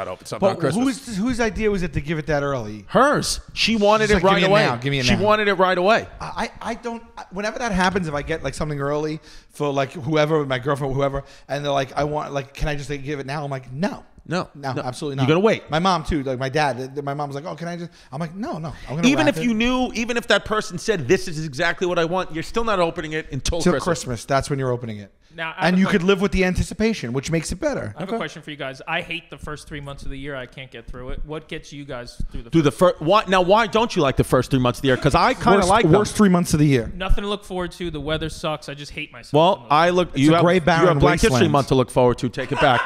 to open something on But Christmas. whose idea was it to give it that early? Hers. She wanted She's it like, right give me it away. now, give me it She now. wanted it right away. I don't. Whenever that happens, if I get like something early for like whoever, my girlfriend, whoever, and they're like, I want, like, can I just like, give it now? I'm like, no. No, Absolutely not. You're gonna wait. My mom too. Like my dad. My mom was like, "Oh, can I just?" I'm like, "No, I'm gonna." Even wrap if it you knew, even if that person said, "This is exactly what I want," you're still not opening it until till Christmas. Christmas, that's when you're opening it. Now, I have and a you que- could live with the anticipation, which makes it better. I have a question for you guys. I hate the first 3 months of the year. I can't get through it. What gets you guys through the Do the first? Why don't you like the first 3 months of the year? Because I kind of like them. worst 3 months of the year. Nothing to look forward to. The weather sucks. I just hate myself. Well, I look. You a have, gray you barren have Black History wasteland. Month to look forward to. Take it back.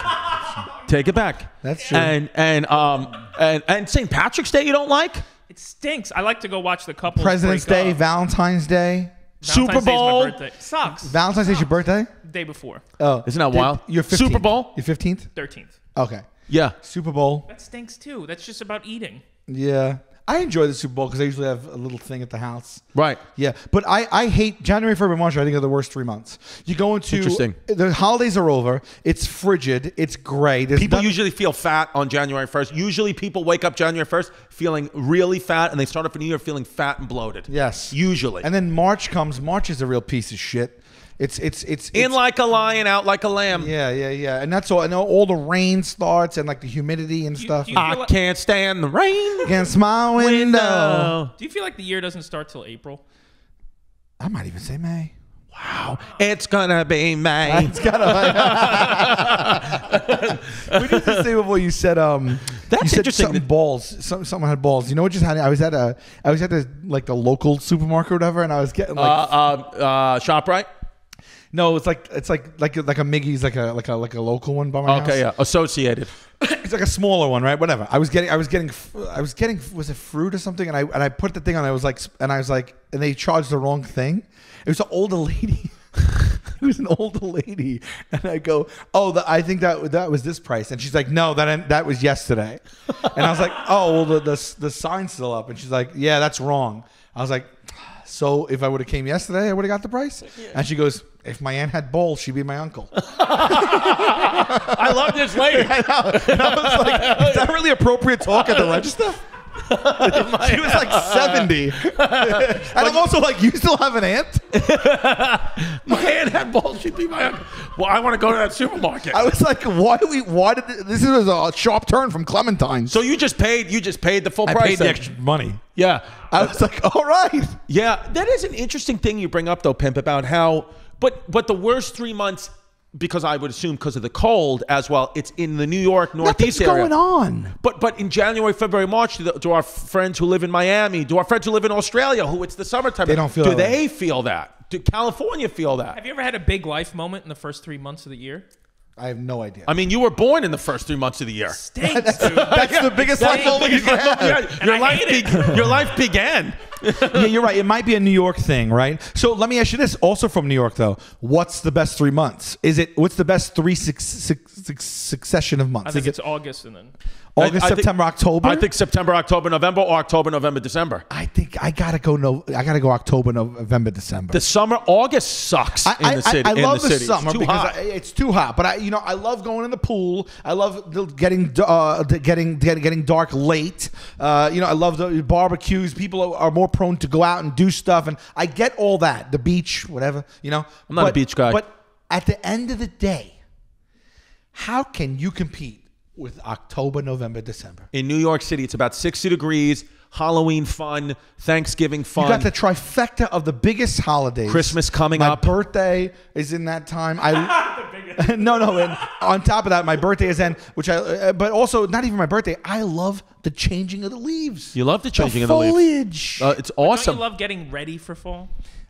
Take it back. That's true. And St. Patrick's Day you don't like? It stinks. I like to go watch the couples. President's break Day, up. Valentine's Day. Valentine's Super Day's my Bowl. birthday. Sucks. Valentine's Day's your birthday? Day before. Oh, Isn't that wild? You're 15th. Super Bowl? You're 15th. 13th. Okay. Yeah. Super Bowl. That stinks too. That's just about eating. Yeah. I enjoy the Super Bowl because I usually have a little thing at the house. Right. Yeah, but I hate January, February, March. I think are the worst 3 months. You go into Interesting. The holidays are over. It's frigid. It's gray. There's People nothing- usually feel fat on January 1st. Usually people wake up January 1st feeling really fat, and they start off the new year feeling fat and bloated. Yes. Usually. And then March comes. March is a real piece of shit. It's in like a lion, out like a lamb. yeah, and that's all. And all the rain starts and like the humidity and stuff. do you- I can't stand the rain. Against my window. Do you feel like the year doesn't start till April? I might even say May. Wow. It's gonna be May. It's kind of like. What did you say before you said That's you said interesting. something balls. Someone had balls. You know what just happened? I was at the like the local supermarket or whatever, and I was getting like ShopRite. no, it's like a Miggy's like a local one by my house. Okay, yeah. Associated. It's like a smaller one, right? Whatever. I was getting was it fruit or something, and I put the thing on. I was like, and they charged the wrong thing. It was an older lady. It was an older lady, and I go, "Oh, I think that was this price," and she's like, "No, that was yesterday," and I was like, "Oh, well, the sign's still up," and she's like, "Yeah, that's wrong." I was like, "So if I would have came yesterday, I would have got the price," and she goes, "If my aunt had balls, she'd be my uncle." I love this lady. I know. And I was like, "Is that really appropriate talk at the register?" She was like 70. And I'm also like, "You still have an aunt?" My aunt had balls. She'd be my uncle. Well, I want to go to that supermarket. I was like, why did this is a sharp turn from Clementine's. So you just paid the full I price. paid the then. extra money. Yeah. I was like, all right. Yeah, that is an interesting thing you bring up though, Pimp, about how but the worst 3 months because I would assume because of the cold as well. It's in the New York Northeast area. Nothing's going on. But in January, February, March, do our friends who live in Miami, do our friends who live in Australia, who it's the summertime, They don't feel do that they feel that? Do California feel that? Have you ever had a big life moment in the first 3 months of the year? I have no idea. I mean, you were born in the first 3 months of the year. Stinks, dude. That's the biggest life moment you can have. Your life began. Yeah, you're right. It might be a New York thing, right? So let me ask you this. Also from New York, though, what's the best 3 months? What's the best succession of months? I think it's August and then August, September, October. I think September, October, November, or October, November, December. I think I gotta go. I gotta go October, November, December. The summer, August sucks in the city. I love the city. summer it's too because hot. it's too hot. But I love going in the pool. I love getting dark late. I love the barbecues. People are more prone to go out and do stuff, and I get all that. The beach, whatever. I'm not a beach guy. But at the end of the day, how can you compete with October, November, December? In New York City, it's about 60 degrees. Halloween fun, Thanksgiving fun. You got the trifecta of the biggest holidays. Christmas coming up. My birthday is in that time. No. And on top of that, my birthday is then, but also not even my birthday. I love the changing of the leaves. You love the changing of the foliage. leaves. It's awesome. Don't you love getting ready for fall?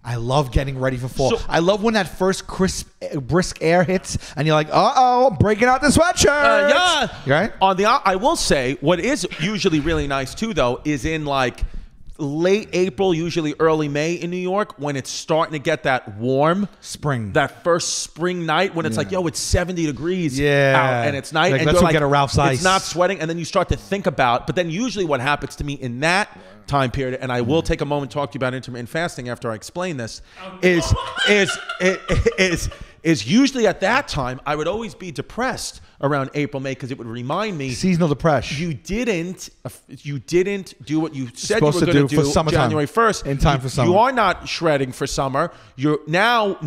I love getting ready for fall. So- I love when that first crisp, brisk air hits, and you're like, "Uh-oh, breaking out the sweatshirt." Yeah. Right? I will say, what is usually really nice too, though, is in like late April, usually early May in New York, when it's starting to get that warm Spring. that first spring night when it's like, yo, it's 70 degrees Yeah. out and it's night. Like, and let's you're go like, get a Ralph's Ice. It's not sweating. And then you start to think about, but then usually what happens to me in that time period, and I will take a moment to talk to you about intermittent fasting after I explain this, is usually at that time, I would always be depressed around April, May, because it would remind me Seasonal depression. you didn't do what you said you Supposed were to going to do for do summertime. January 1st. In time for summer. You are not shredding for summer. You're now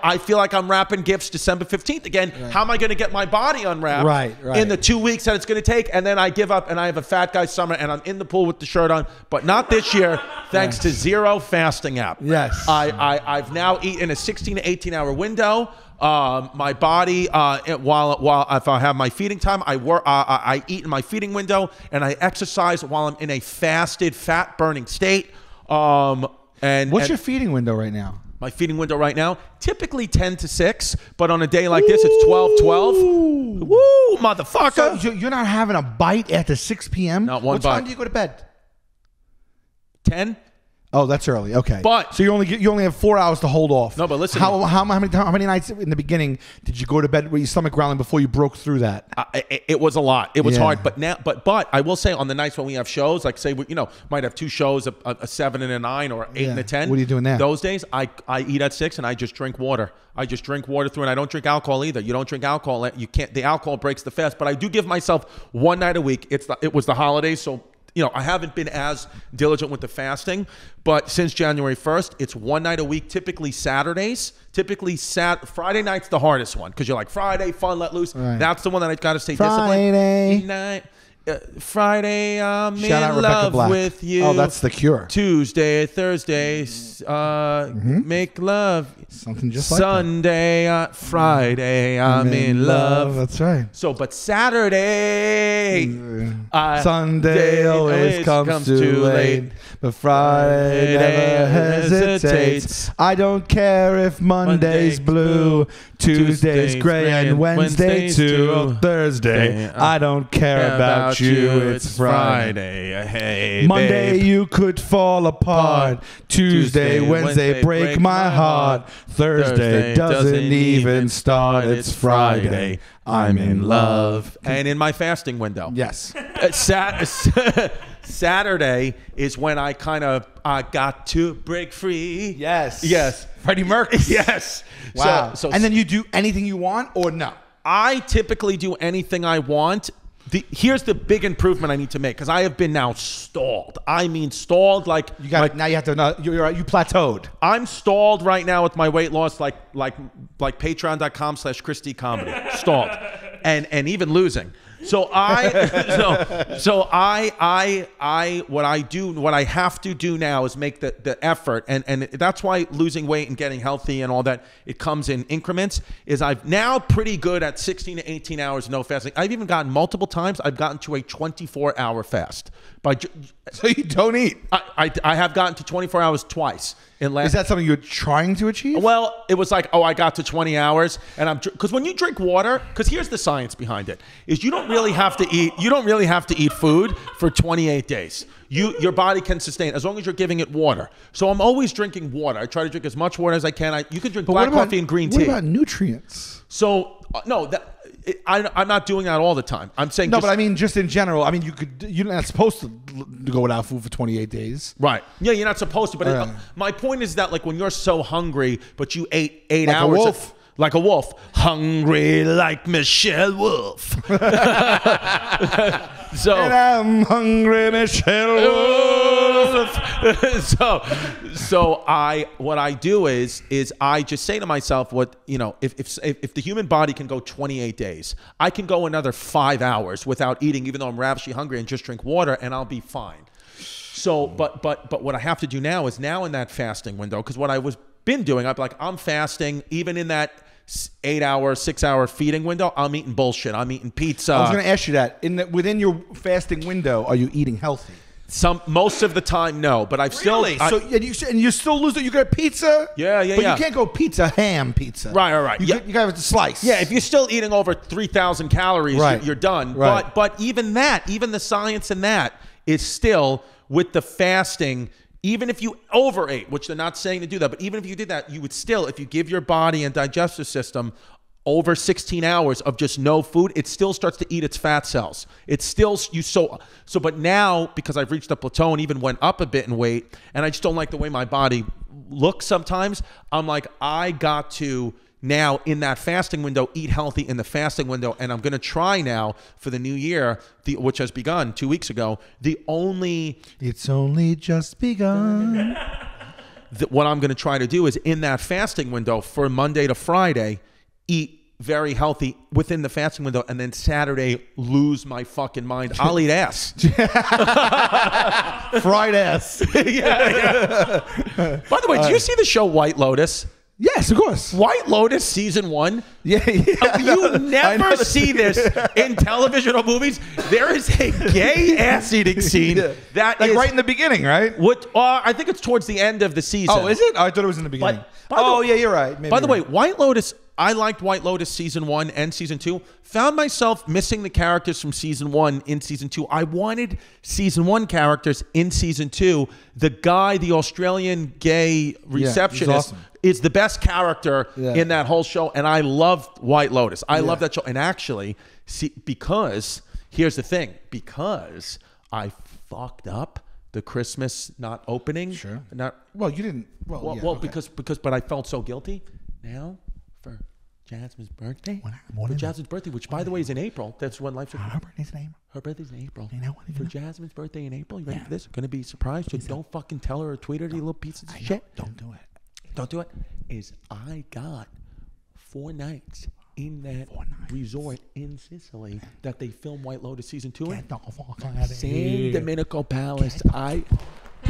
I feel like I'm wrapping gifts December 15th again. Right. How am I going to get my body unwrapped Right. in the 2 weeks that it's going to take? And then I give up and I have a fat guy summer and I'm in the pool with the shirt on, but not this year thanks to zero fasting app. Yes. I've now eaten a 16 to 18 hour window. My body, while if I have my feeding time, I eat in my feeding window and I exercise while I'm in a fasted, fat burning state. What's your feeding window right now? My feeding window right now, typically 10 to 6, but on a day like this, it's 12-12. Woo, motherfucker! So you're not having a bite after 6 p.m.? Not one What bite. time do you go to bed? 10. Oh, that's early. Okay, But- so you only have 4 hours to hold off. No, but listen- how many nights in the beginning did you go to bed with your stomach growling before you broke through that? It was a lot. It was Yeah. hard. But now, but I will say on the nights when we have shows, like say might have 2 shows, a 7 and a 9, or 8 and a 10. What are you doing there? Those days, I eat at 6 and I just drink water. I just drink water through, and I don't drink alcohol either. You don't drink alcohol. You can't. The alcohol breaks the fast. But I do give myself one night a week. It was the holidays, so. I haven't been as diligent with the fasting, but since January 1st, it's one night a week, typically Saturdays. Friday night's the hardest one because you're like, Friday, fun, let loose. Right. That's the one that I've got to stay Friday. disciplined. Friday, I'm Shout out in Rebecca love Black. with you. Oh, that's The Cure. Tuesday, Thursday, make love. Something just like that. Sunday, Friday, I'm in love. That's right. So, but Saturday, Sunday always comes too late, but Friday never hesitates. I don't care if Monday's blue, Tuesday's gray, and Wednesday too. Oh, Thursday, I don't care about you. It's Friday. Hey, Monday babe. you could fall apart. Tuesday, Wednesday break my heart. Thursday doesn't even start. It's Friday. I'm in love. And in my fasting window. Yes. Saturday is when I kind of got to break free. Yes. Freddie Mercury. Yes. Wow. So and then you do anything you want or no? I typically do anything I want. Here's the big improvement I need to make because I have been now stalled. I mean stalled like You got now. You have to. You plateaued. I'm stalled right now with my weight loss, like Patreon.com/Chrissy Comedy. Stalled, and even losing. So what I have to do now is make the effort, and that's why losing weight and getting healthy and all that, it comes in increments. Is I've now pretty good at 16 to 18 hours no fasting. I've even gotten multiple times. I've gotten to a 24-hour fast. So you don't eat. I have gotten to 24 hours twice. Is that something you're trying to achieve? Well, it was like, oh, I got to 20 hours, and because when you drink water, because here's the science behind it, is you don't really have to eat. You don't really have to eat food for 28 days. Your body can sustain as long as you're giving it water. So I'm always drinking water. I try to drink as much water as I can. You can drink black coffee and green tea. What about nutrients? So no, I'm not doing that all the time. I'm saying no, but I mean just in general. I mean you're not supposed to go without food for 28 days. Right. Yeah, you're not supposed to. But my point is that like when you're so hungry, but you ate 8 like hours. A wolf. Like a wolf. Hungry like Michelle Wolf. So and I'm hungry, Michelle Wolf. What I do is I just say to myself, if the human body can go 28 days, I can go another 5 hours without eating, even though I'm ravishingly hungry, and just drink water, and I'll be fine. So, but what I have to do now is now in that fasting window, because what I was been doing, I'd be like, I'm fasting, even in that 8-hour, 6-hour feeding window, I'm eating bullshit. I'm eating pizza. I was going to ask you that. Within your fasting window, are you eating healthy? Most of the time, no. But I've really? still. And you still lose it. You got pizza. Yeah. But you can't go ham pizza. Right. You got to have a slice. Yeah. If you're still eating over 3,000 calories, you're done. Right. But even the science in that is still with the fasting. Even if you overate, which they're not saying to do that, but even if you did that, you would still, if you give your body and digestive system over 16 hours of just no food, it still starts to eat its fat cells. It's still but now, because I've reached a plateau and even went up a bit in weight, and I just don't like the way my body looks sometimes, I'm like, I got to now in that fasting window, eat healthy in the fasting window. And I'm going to try now for the new year, which has begun 2 weeks ago, it's only just begun. What I'm going to try to do is in that fasting window for Monday to Friday, eat very healthy within the fasting window, and then Saturday lose my fucking mind. I'll eat ass. Fried ass. Yeah. By the way, did you see the show White Lotus? Yes, of course. White Lotus season 1. Yeah. You never see this in television or movies. There is a gay ass eating scene that is right in the beginning, right? I think it's towards the end of the season. Oh, is it? I thought it was in the beginning. Yeah, you're right. Maybe by the way, White Lotus. I liked White Lotus season 1 and season 2. Found myself missing the characters from season 1 in season 2. I wanted season 1 characters in season 2. The guy, the Australian gay receptionist, is the best character in that whole show. And I loved White Lotus. I love that show. And actually, because here's the thing, because I fucked up the Christmas not opening. Sure. You didn't. But I felt so guilty now. For Jasmine's birthday. Which by the way is in April. That's when life's. Her birthday's in April. Her birthday's in April. You know what? For Jasmine's birthday in April. You ready for this? Going to be surprised. Just don't fucking tell her or tweet her, you little pieces of shit. Don't do it. Don't do it. I got 4 nights in that resort in Sicily that they filmed White Lotus season 2 in. San Domenico Palace.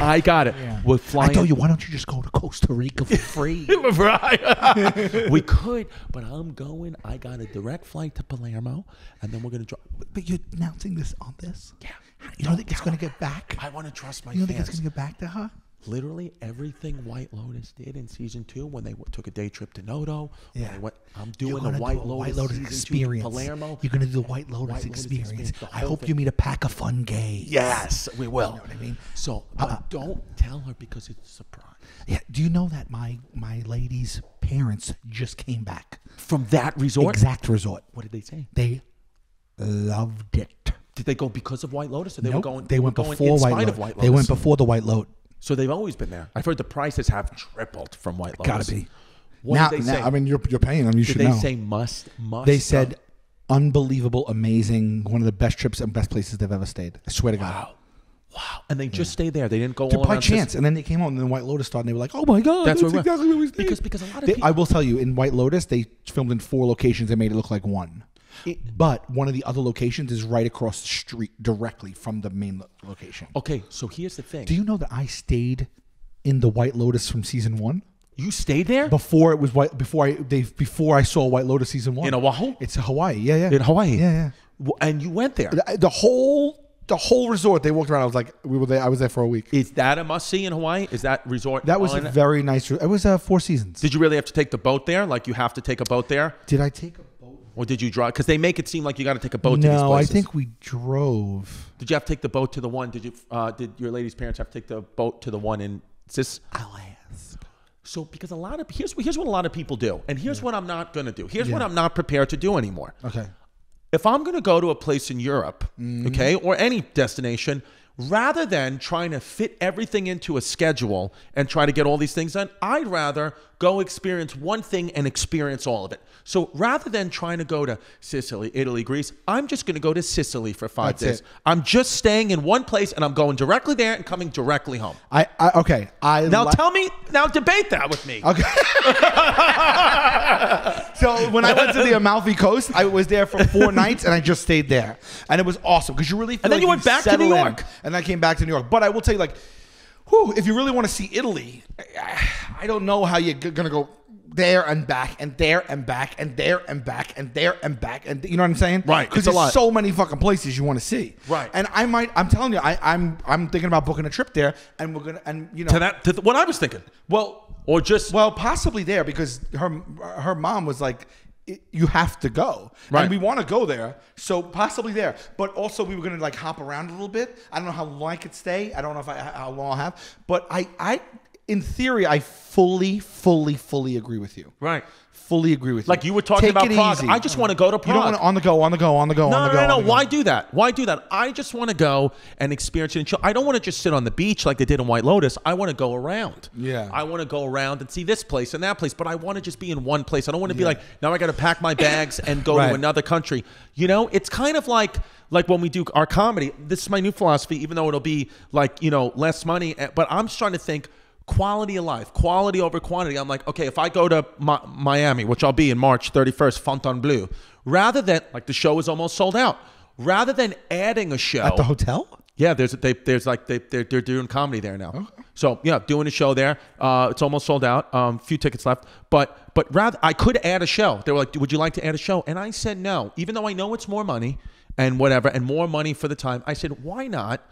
I got it. Yeah. We're flying. I told you, why don't you just go to Costa Rica for free? Right. We could, but I'm going. I got a direct flight to Palermo, and then we're going to drive. But you're announcing this on this? Yeah. You don't think it's going to get back? I want to trust my fans. You don't think it's going to get back to her? Literally everything White Lotus did in season 2 when they took a day trip to Noto. Yeah. I'm doing the White Lotus experience. Palermo. You're going to do the White Lotus experience. I hope you meet a pack of fun gays. Yes, we will. You know what I mean? So don't tell her because it's a surprise. Yeah. Do you know that my lady's parents just came back from that resort? Exact resort. What did they say? They loved it. Did they go because of White Lotus, or they were going? They went before White Lotus. They went before the White Lotus. So they've always been there. I've heard the prices have tripled from White Lotus. Gotta be. What did they say? I mean, you're paying them. You should know. Did they say must? They said unbelievable, amazing, one of the best trips and best places they've ever stayed. I swear to God. Wow. And they just stayed there. They didn't go all by chance. And then they came home, and then White Lotus started, and they were like, "Oh my God, that's exactly where we stayed." Because a lot of people. I will tell you, in White Lotus, they filmed in 4 locations. They made it look like 1. But one of the other locations is right across the street directly from the main location. Okay, so here's the thing. Do you know that I stayed in the White Lotus from season 1? You stayed there? Before it was before I saw White Lotus season 1. In Oahu? It's Hawaii. Yeah. In Hawaii? Yeah. And you went there? The whole resort, they walked around. I was like, I was there for a week. Is that a must-see in Hawaii? Is that resort? That was a very nice. It was 4 seasons. Did you really have to take the boat there? Like you have to take a boat there? Did I take a boat? Or did you drive? Because they make it seem like you got to take a boat to these No, I places. think we drove. Did you have to take the boat to the one? Did your lady's parents have to take the boat to the one in Sis? I'll ask. So because here's what a lot of people do, and here's what I'm not going to do. Here's what I'm not prepared to do anymore. Okay. If I'm going to go to a place in Europe, okay, or any destination, rather than trying to fit everything into a schedule and try to get all these things done, I'd rather go experience one thing and experience all of it. So rather than trying to go to Sicily, Italy, Greece, I'm just going to go to Sicily for 5 That's days. it. I'm just staying in one place and I'm going directly there and coming directly home. Okay. Now debate that with me. Okay. So when I went to the Amalfi Coast, I was there for 4 nights and I just stayed there, and it was awesome because you really feel And then like you went back to New settle in. York. And I came back to New York. But I will tell you, like, if you really want to see Italy, I don't know how you're gonna go there and back and there and back and there and back and there and back, and you know what I'm saying? Right. Because It's a lot. there's so many fucking places you want to see. Right. And I'm telling you, I'm thinking about booking a trip there, and we're gonna, and you know, To what I was thinking. Or just possibly there, because her mom was like, you have to go, right. and we want to go there, so possibly there. But also we were gonna like hop around a little bit. I don't know how long I could stay. I don't know how long I'll have. But I in theory, I fully agree with you. Right. Fully agree with you. Like you were talking Take about it Prague. easy. I just want to go to Prague. You don't want to on the go. No. Why do that? Why do that? I just want to go and experience it and chill. I don't want to just sit on the beach like they did in White Lotus. I want to go around. Yeah. I want to go around and see this place and that place, but I want to just be in one place. I don't want to be like, now I got to pack my bags and go to another country. You know, it's kind of like when we do our comedy. This is my new philosophy, even though it'll be like, you know, less money. But I'm just trying to think quality of life, quality over quantity. I'm like, okay, if I go to Miami, which I'll be in March 31st, Fontainebleau, rather than, like the show is almost sold out, rather than adding a show. At the hotel? Yeah, they're doing comedy there now. Okay. So yeah, doing a show there. It's almost sold out. Few tickets left. But rather, I could add a show. They were like, would you like to add a show? And I said no. Even though I know it's more money and whatever, and more money for the time, I said, why not?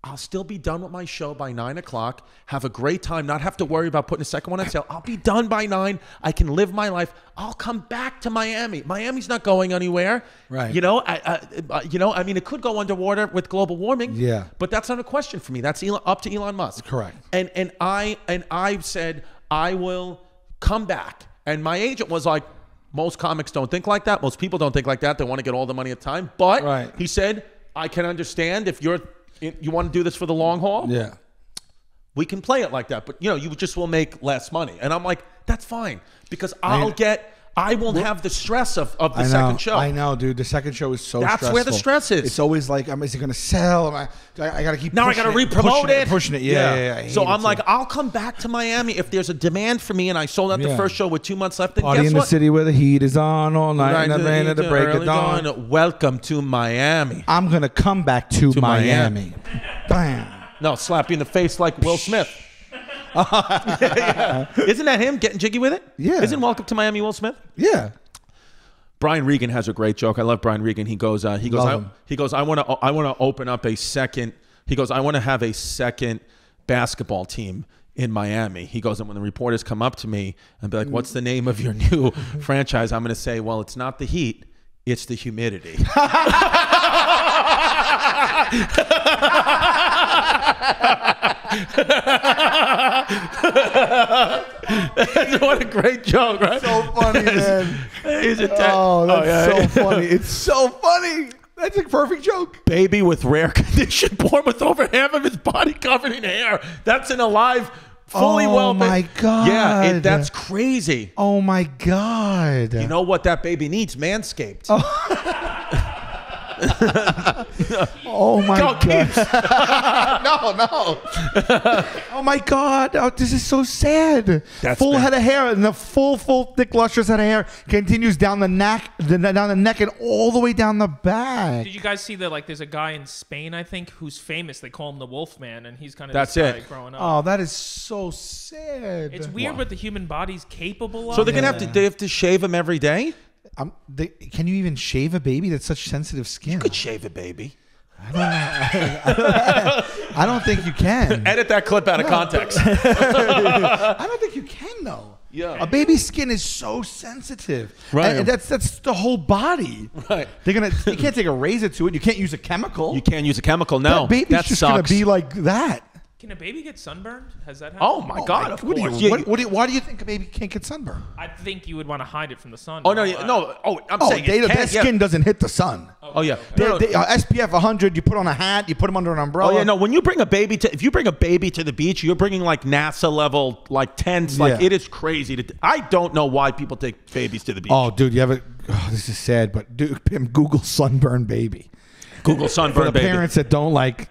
I'll still be done with my show by 9 o'clock, have a great time, not have to worry about putting a second one on sale. I'll be done by 9. I can live my life. I'll come back to Miami. Miami's not going anywhere. Right. You know, I mean, it could go underwater with global warming. Yeah. But that's not a question for me. That's up to Elon Musk. Correct. And I said, I will come back. And my agent was like, most comics don't think like that. Most people don't think like that. They want to get all the money at the time. But he said, I can understand if you want to do this for the long haul? Yeah. We can play it like that. But, you know, you just will make less money. And I'm like, that's fine. Because I won't have the stress of the second show. I know, dude. The second show is so stressful. That's where the stress is. It's always like, is it going to sell? I got to keep now I got to re-promote it. Pushing it. Yeah. So I'm like, I'll come back to Miami if there's a demand for me and I sold out the first show with 2 months left. Then Party guess in what? the city where the heat is on all night and the rain at the break of dawn. Welcome to Miami. I'm going to come back to Miami. Bam. No, slap you in the face like Will Smith. Isn't that him getting jiggy with it? Yeah. Isn't Welcome to Miami Will Smith? Yeah. Brian Regan has a great joke. I love Brian Regan. He goes, I want to open up a second. He goes, I want to have a second basketball team in Miami. He goes, and when the reporters come up to me and be like, what's the name of your new franchise? I'm going to say, well, it's not the Heat, it's the humidity. What a great joke, right? So funny, man. He's a that's so funny. It's so funny. That's a perfect joke. Baby with rare condition, born with over half of his body covered in hair. That's an alive, fully well. Oh my God. Yeah, that's crazy. Oh my God. You know what that baby needs? Manscaped. Oh my Go, God. Keeps. No. Oh my God. Oh, this is so sad. That's full bad. head of hair, and the full, thick, lustrous head of hair continues down the neck, down the neck, and all the way down the back. Did you guys see that? Like, there's a guy in Spain, I think, who's famous. They call him the Wolfman, and he's kind of That's this guy it. growing up. Oh, that is so sad. It's weird what the human body's capable of. So they're gonna have to. They have to shave him every day. Can you even shave a baby that's such sensitive skin? You could shave a baby. I don't think you can. Edit that clip out of context. I don't think you can though. Yeah. A baby's skin is so sensitive. Right. And that's the whole body. Right. You can't take a razor to it. You can't use a chemical. You can't use a chemical. No, That baby's that just sucks. gonna be like that. Can a baby get sunburned? Has that happened? Oh my God! Of What do course. you, Yeah, why do you think a baby can't get sunburned? I think you would want to hide it from the sun. Oh no! No! Oh, I'm saying it Their can, skin doesn't hit the sun. Oh yeah. No, no. SPF 100. You put on a hat. You put them under an umbrella. Oh yeah, no. When you bring a baby to, if you bring a baby to the beach, you're bringing like NASA level, like tents. Like Yeah. it is crazy. I don't know why people take babies to the beach. Oh, dude, you have this is sad, but dude, Google sunburn baby. Google For sunburn the baby. parents that don't like,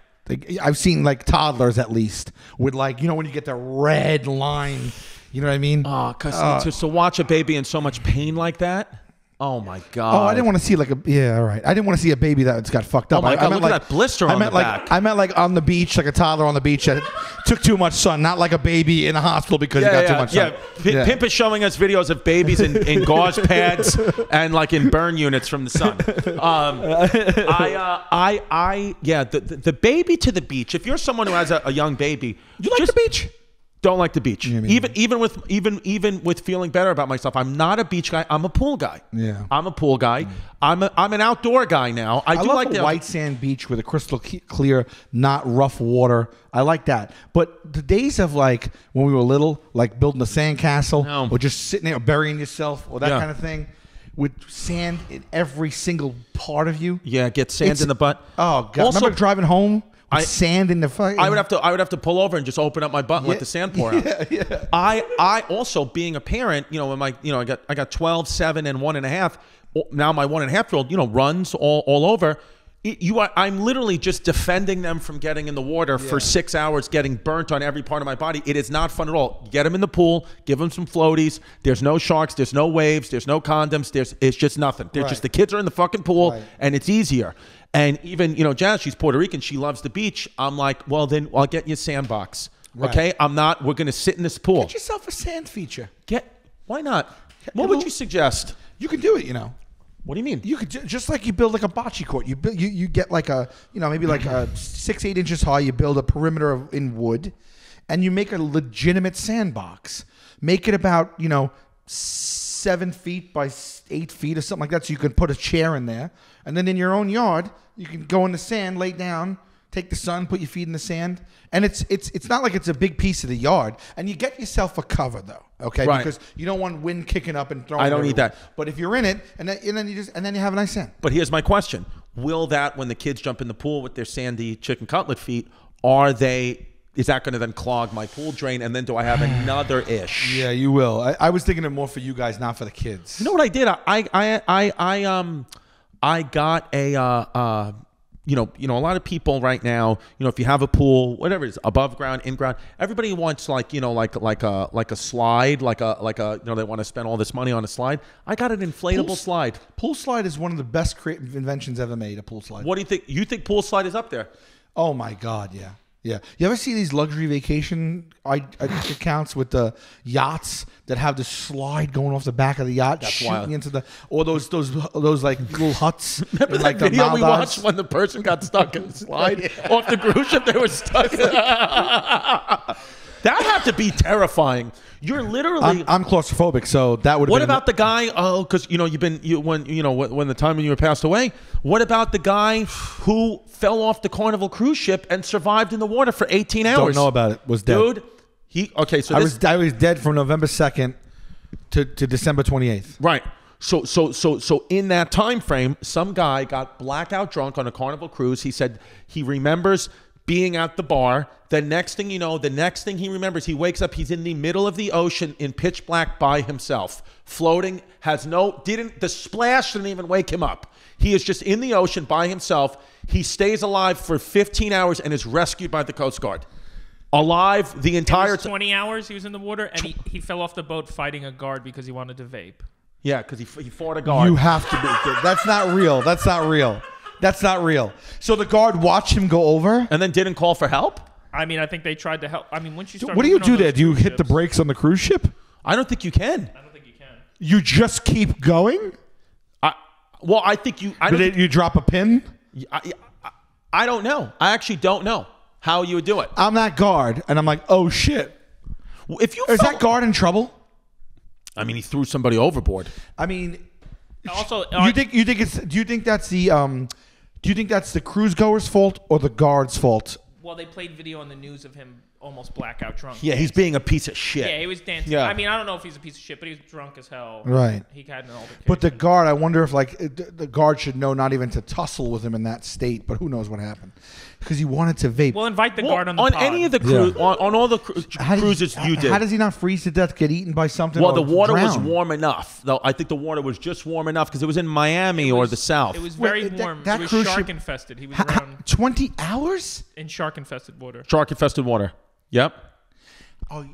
I've seen like toddlers at least with like, when you get the red line, you know what I mean? Oh, because to watch a baby in so much pain like that. Oh my God. Oh, I didn't want to see like all right. I didn't want to see a baby that's got fucked up. Oh my God, I meant look at like, that blister on the back. I meant like on the beach, like a toddler on the beach that took too much sun, not like a baby in a hospital because he got too much sun. Pimp is showing us videos of babies in gauze pads and like in burn units from the sun. The baby to the beach. If you're someone who has a young baby, You like the beach? Don't like the beach. Yeah, me even with feeling better about myself, I'm not a beach guy. I'm a pool guy. Yeah. I'm a pool guy. I'm an outdoor guy now. I do love like a the white sand beach with a crystal clear, not rough water. I like that. But the days of like when we were little, like building a sandcastle No. or just sitting there burying yourself or that Yeah. kind of thing with sand in every single part of you. Yeah, get sand It's- in the butt. Oh God! Also, Remember driving home with sand in the fucking. I would have to pull over and just open up my butt and let the sand pour out. Yeah. I also, being a parent, when I got 12, 7, and 1.5. Now my 1.5-year-old, runs all over. I'm literally just defending them from getting in the water for 6 hours, getting burnt on every part of my body. It is not fun at all. Get them in the pool, give them some floaties. There's no sharks, there's no waves, there's no condoms. It's just nothing. There's just the kids are in the fucking pool, and it's easier. And even, Janice, she's Puerto Rican. She loves the beach. I'm like, well, then I'll get you a sandbox. Right. Okay? we're going to sit in this pool. Get yourself a sand feature. Why not? What would you suggest? You can do it. What do you mean? You could just like you build like a bocce court. You get like a maybe like a 6-8 inches high. You build a perimeter in wood, and you make a legitimate sandbox. Make it about 7 feet by 8 feet or something like that, so you can put a chair in there, and then in your own yard you can go in the sand, lay down, take the sun, put your feet in the sand, and it's not like it's a big piece of the yard, and you get yourself a cover though, okay? Right. Because you don't want wind kicking up and throwing. I don't need everywhere. that. But if you're in it, and then you have a nice sand. But here's my question. Will that, when the kids jump in the pool with their sandy chicken cutlet feet, is that going to then clog my pool drain, and then do I have another ish? Yeah, you will. I was thinking of more for you guys, not for the kids. You know what I did? I got a a lot of people right now, if you have a pool, whatever it is, above ground, in ground, everybody wants like a slide, like a they want to spend all this money on a slide. I got an inflatable slide. Pool slide is one of the best creative inventions ever made. A pool slide. What do you think? You think pool slide is up there? Oh my God, yeah. Yeah, you ever see these luxury vacation accounts with the yachts that have the slide going off the back of the yacht, shooting wild. into or those like little huts. Remember in, that like, the video we Maldives? watched when the person got stuck in the slide off the cruise ship? They were stuck. That had to be terrifying. You're literally. I'm claustrophobic, so that would. What about the guy? Oh, because when the time when you were passed away. What about the guy who fell off the Carnival cruise ship and survived in the water for 18 hours? Don't know about it. Was dead. Dude, I was dead from November 2nd to December 28th. Right. So in that time frame, some guy got blackout drunk on a Carnival cruise. He said he remembers being at the bar. The next thing you know, the next thing he remembers, he wakes up, he's in the middle of the ocean in pitch black by himself, floating, the splash didn't even wake him up. He is just in the ocean by himself. He stays alive for 15 hours and is rescued by the Coast Guard. Alive the entire time. 20 hours he was in the water, and he fell off the boat fighting a guard because he wanted to vape. Yeah, because he fought a guard. You have to be. That's not real. That's not real. That's not real. So the guard watched him go over? And then didn't call for help? I mean, I think they tried to help. I mean, once you start... What do you do there? Do you hit the brakes on the cruise ship? I don't think you can. I don't think you can. You just keep going? Well, I think you... You drop a pin? I don't know. I actually don't know how you would do it. I'm that guard, and I'm like, oh, shit. If you Is that guard in trouble? I mean, he threw somebody overboard. I mean... Also... Do you think that's the cruise goer's fault or the guard's fault? Well, they played video on the news of him almost blackout drunk. Yeah, he's being a piece of shit. Yeah, he was dancing. Yeah. I mean, I don't know if he's a piece of shit, but he was drunk as hell. Right. He had an altercation. But the guard, I wonder if the guard should know not even to tussle with him in that state. But who knows what happened? Because he wanted to vape. We'll invite the guard on the on pod. any of the on all the cruises you did. How does he not freeze to death, get eaten by something? Well, or the water was drown? warm enough. Though I think the water was just warm enough because it was in Miami or the South. It was very Wait, warm. that It was cruise ship- shark infested. He was around 20 hours? in shark infested water. Shark infested water. Yep. Oh,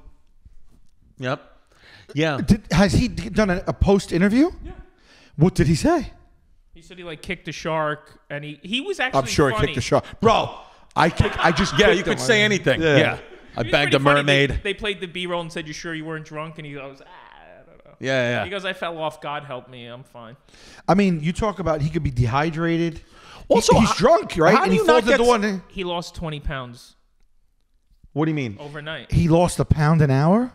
Yep. Yeah. has he done a post interview? Yeah. What did he say? He said he kicked a shark, and he was actually. I'm sure funny. he kicked a shark, bro. I just Yeah, kicked you could him. say anything. Yeah. Yeah. I He was bagged pretty a funny. mermaid. They played the B-roll and said, "You sure you weren't drunk?" And he goes, I don't know. Yeah. He goes, "I fell off. God help me. I'm fine." I mean, you talk about he could be dehydrated. Also, he's drunk, right? how And do he you falls not in the get- water. He lost 20 pounds What do you mean? overnight He lost a pound an hour.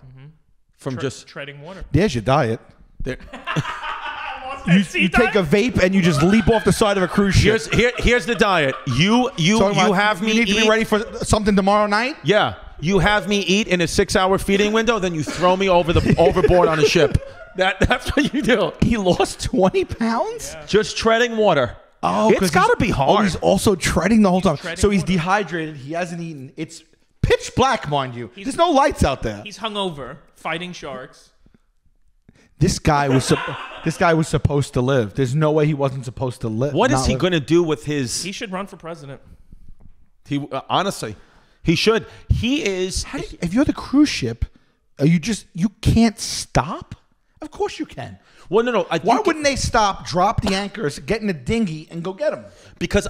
From just treading water. There's your diet. there. You take a vape and you just leap off the side of a cruise ship. Here's the diet. You have me You need eat. to be ready for something tomorrow night. Yeah. You have me eat in a 6-hour feeding window, then you throw me overboard on a ship. That's what you do. He lost 20 pounds. Yeah. Just treading water. Oh, it's got to be hard. Oh, he's also treading the whole time. treading So he's water. dehydrated. He hasn't eaten. It's pitch black, mind you. There's no lights out there. He's hungover, fighting sharks. This guy was supposed to live. There's no way he wasn't supposed to live. What is he going to do with his? He should run for president. Honestly, he should. He is. If you're the cruise ship, you can't stop? Of course you can. Well, no. Why wouldn't they stop, drop the anchors, get in a dinghy, and go get him? Because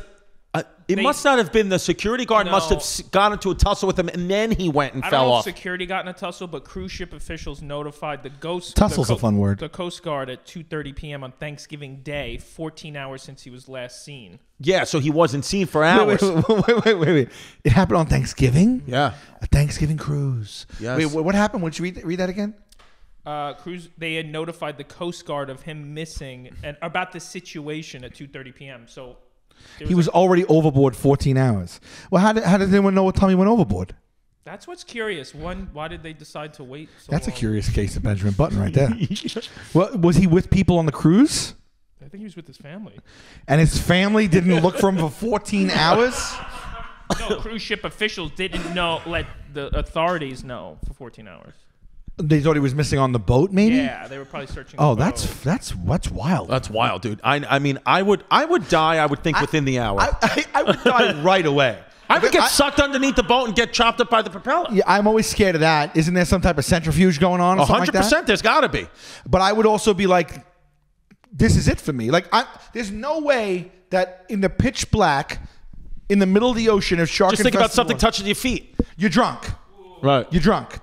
it must not have been the security guard. No. Must have got into a tussle with him, and then he went and I fell don't know off. if security got in a tussle, but cruise ship officials notified the ghost. Tussle's a fun word. The Coast Guard at 2:30 p.m. on Thanksgiving Day, 14 hours since he was last seen. Yeah, so he wasn't seen for hours. Wait. It happened on Thanksgiving? Yeah. A Thanksgiving cruise. Yes. Wait, what happened? Would you read that again? They had notified the Coast Guard of him missing and about the situation at 2:30 p.m. So He was already overboard 14 hours. Well, how did anyone know what time he went overboard? That's what's curious. Why did they decide to wait so That's a long? curious case of Benjamin Button right there. Well, was he with people on the cruise? I think he was with his family. And his family didn't look for him for 14 hours? No, cruise ship officials didn't let the authorities know for 14 hours. They thought he was missing on the boat, maybe? Yeah, they were probably searching. Oh, the that's wild. That's wild, dude. I mean, I would die. I would think within the hour. I would die right away. I would get sucked underneath the boat and get chopped up by the propeller. Yeah, I'm always scared of that. Isn't there some type of centrifuge going on? Or something like that? 100%. There's got to be. But I would also be like, this is it for me. Like, there's no way that in the pitch black, in the middle of the ocean, if shark Just think about infested something water- touching your feet. You're drunk. Right. You're drunk.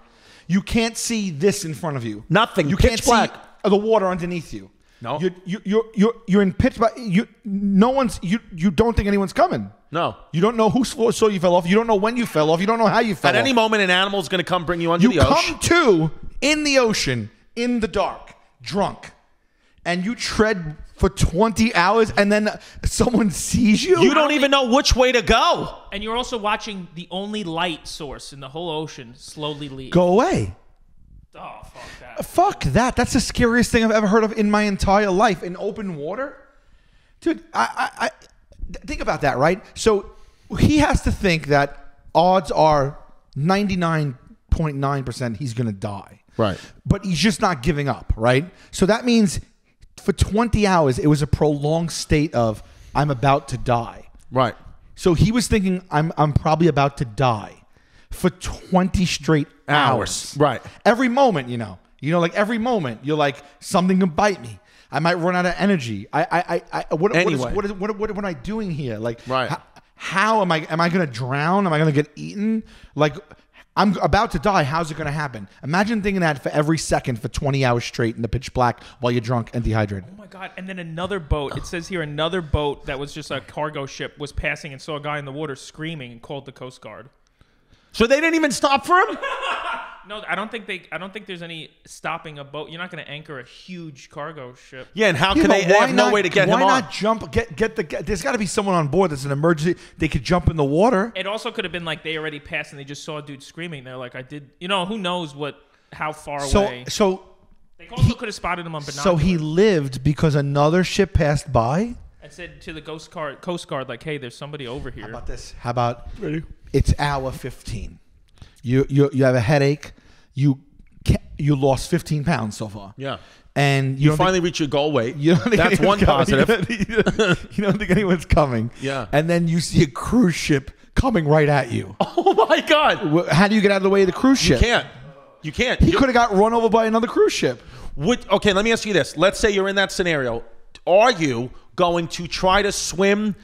You can't see this in front of you. Nothing. You Pitch can't black. see the water underneath you. No. You're in pitch black. You don't think anyone's coming. No. You don't know who saw you fell off. You don't know when you fell off. You don't know how you fell At off. any moment, an animal's going to come bring you under You the ocean. come to in the ocean, in the dark, drunk, and you tread for 20 hours, and then someone sees you. You don't even know which way to go. And you're also watching the only light source in the whole ocean slowly leave. Go away. Oh, fuck that. Fuck that. That's the scariest thing I've ever heard of in my entire life. In open water? Dude, I think about that, right? So he has to think that odds are 99.9% he's going to die. Right. But he's just not giving up, right? So that means for 20 hours, it was a prolonged state of, I'm about to die. Right. So he was thinking, I'm probably about to die for 20 straight hours. Right. Every moment, like every moment, you're like, something can bite me. I might run out of energy. What am I doing here? Like, right. How am I going to drown? Am I going to get eaten? Like, I'm about to die. How's it going to happen? Imagine thinking that for every second for 20 hours straight in the pitch black while you're drunk and dehydrated. Oh my God. And then another boat, it says here, another boat that was just a cargo ship was passing and saw a guy in the water screaming and called the Coast Guard. So they didn't even stop for him? No, I don't think there's any stopping a boat. You're not going to anchor a huge cargo ship. Yeah, and how can they have no way to get him on? Why not jump? There's got to be someone on board that's an emergency. They could jump in the water. It also could have been like they already passed and they just saw a dude screaming. They're like, who knows how far away. So they also could have spotted him on binoculars. So he lived because another ship passed by? And said to the Coast Guard, like, hey, there's somebody over here. How about this? How about it's hour 15. You have a headache. You lost 15 pounds so far. Yeah. And you finally reach your goal weight. That's one positive. You don't think anyone's coming. Yeah. And then you see a cruise ship coming right at you. Oh my God. How do you get out of the way of the cruise ship? You can't. He could have got run over by another cruise ship. Okay, let me ask you this. Let's say you're in that scenario. Are you going to try to swim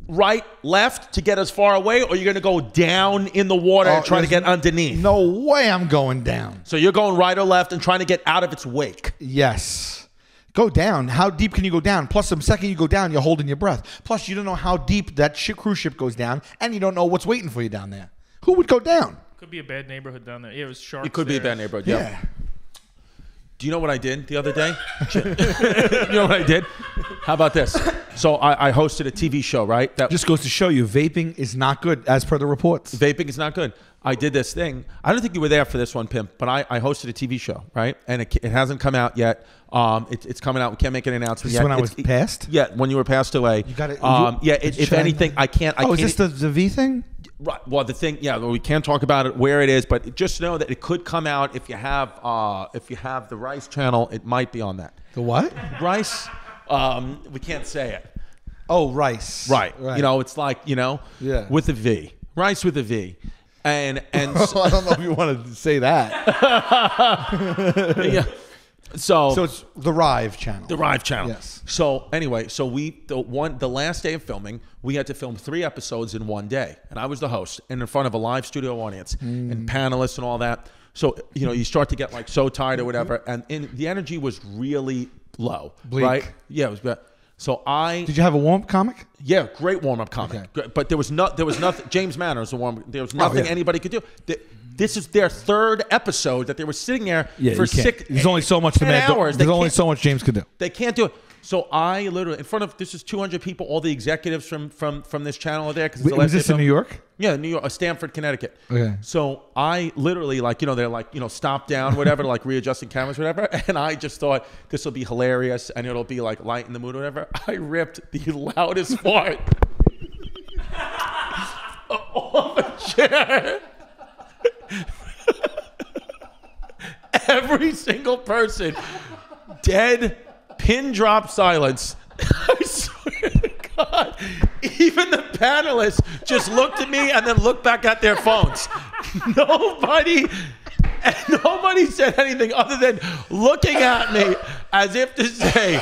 right, left to get as far away, or you're going to go down in the water and try to get underneath? No way I'm going down. So you're going right or left and trying to get out of its wake? Yes. Go down. How deep can you go down? Plus, the second you go down, you're holding your breath. Plus, you don't know how deep that cruise ship goes down, and you don't know what's waiting for you down there. Who would go down? Could be a bad neighborhood down there. Yeah, it was sharks. It could be a bad neighborhood, yeah. Do you know what I did the other day? You know what I did? How about this? So I hosted a TV show, right? That just goes to show you, vaping is not good, as per the reports. Vaping is not good. I did this thing. I don't think you were there for this one, Pimp, but I hosted a TV show, right? And it hasn't come out yet. It's coming out. We can't make an announcement yet. When I was passed? Yeah, when you were passed away. You got it. If anything, I can't. Oh, is this the V thing? Right. Well, the thing, we can't talk about it where it is, but just know that it could come out if you have the Rice channel. It might be on that. The what? Rice. We can't say it. Oh, Rice. Right. It's like with a V. Rice with a V. And so, I don't know if you want to say that. Yeah. So it's the Rive channel. The Rive channel. Yes. So anyway, the last day of filming, we had to film 3 episodes in one day, and I was the host, and in front of a live studio audience and panelists and all that. So you start to get like so tired or whatever, and the energy was really low. Bleak. Right? Yeah, it was bad. So Did you have a warm-up comic? Yeah, great warm-up comic. Okay. But there was nothing. James Manor is a warm. There was nothing anybody could do. This is their 3rd episode that they were sitting there for 6 There's only so much hours. There's only so much James could do. They can't do it. So I literally, in front of, this is 200 people, all the executives from this channel are there. Was this in New York? Yeah, New York, Stamford, Connecticut. Okay. So I literally, they're like, stop down, whatever, like readjusting cameras, whatever. And I just thought this will be hilarious and it'll be like light in the mood or whatever. I ripped the loudest fart off a chair. Every single person, dead, pin drop silence. I swear to God, even the panelists just looked at me and then looked back at their phones. Nobody said anything other than looking at me as if to say,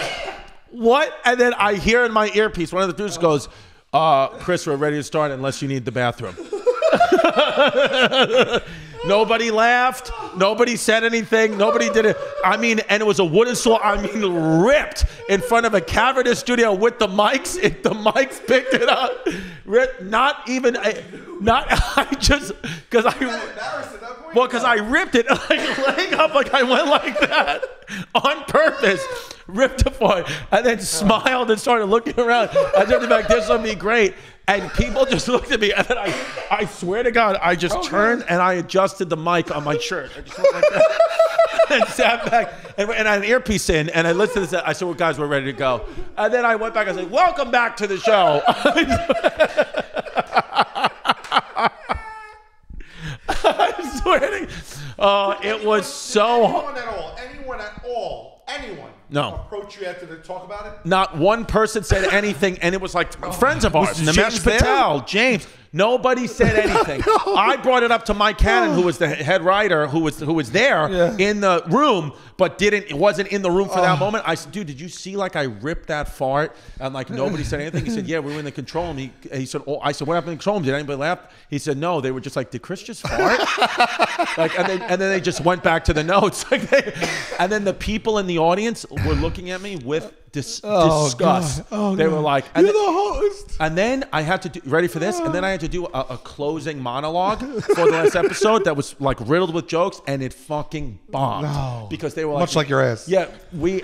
what? And then I hear in my earpiece, one of the dudes goes, Chris, we're ready to start unless you need the bathroom. Nobody laughed. Nobody said anything. Nobody did it. And it was a wooden saw. Ripped in front of a cavernous studio with the mics. The mics picked it up. Because I ripped it, like laying up, like I went like that on purpose. Ripped apart and then smiled and started looking around as if like this would be great. And people just looked at me, and then I swear to God, I just turned and I adjusted the mic on my shirt. I just went like that and sat back, and I had an earpiece in, and I listened to this. I said, well, guys, we're ready to go. And then I went back and said, welcome back to the show. I'm sweating. It was so hard. Anyone No. approach you after to talk about it? Not one person said anything, and it was like friends of ours. Was James James there? Patel, James. Nobody said anything. I brought it up to Mike Cannon, who was the head writer, who was there in the room, but wasn't in the room for that moment. I said, dude, did you see like I ripped that fart? And like nobody said anything. He said, yeah, we were in the control room. He said, oh, I said, what happened in the control room? Did anybody laugh? He said, no. They were just like, did Chris just fart? Like, and then they just went back to the notes. Like and then the people in the audience were looking at me with disgust. They were like, you're the host. And then I had to do, ready for this? And then I had to do a closing monologue for the last episode that was like riddled with jokes, and it fucking bombed. No. Because they were like, Much like your ass. yeah, we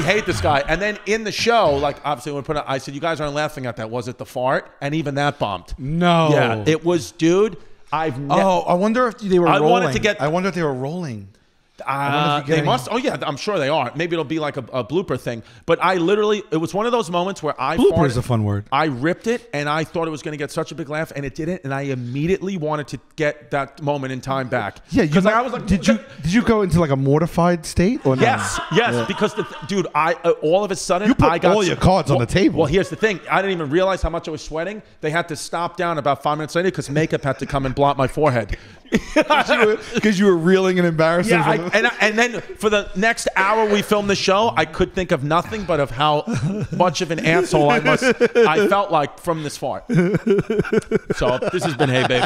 hate this guy. And then in the show, like obviously when we put it, I said, you guys aren't laughing at that. Was it the fart? And even that bombed. No. Yeah, it was, dude. I've never. I wonder if they were rolling. wanted to get. I wonder if they were rolling. They must. Oh yeah, I'm sure they are. Maybe it'll be like a blooper thing. But I literally, it was one of those moments where I Blooper farted, is a fun word. I ripped it, and I thought it was going to get such a big laugh, and it didn't. And I immediately wanted to get that moment in time back. Yeah, because I was like, did you go into like a mortified state or no? Yes, because dude, all of a sudden I got all your cards on the table. Well, here's the thing: I didn't even realize how much I was sweating. They had to stop down about 5 minutes later because makeup had to come and blot my forehead. Because you were reeling and embarrassing. Yeah, and then for the next hour we filmed the show, I could think of nothing but of how much of an asshole I felt like from this fart. So this has been Hey Babe.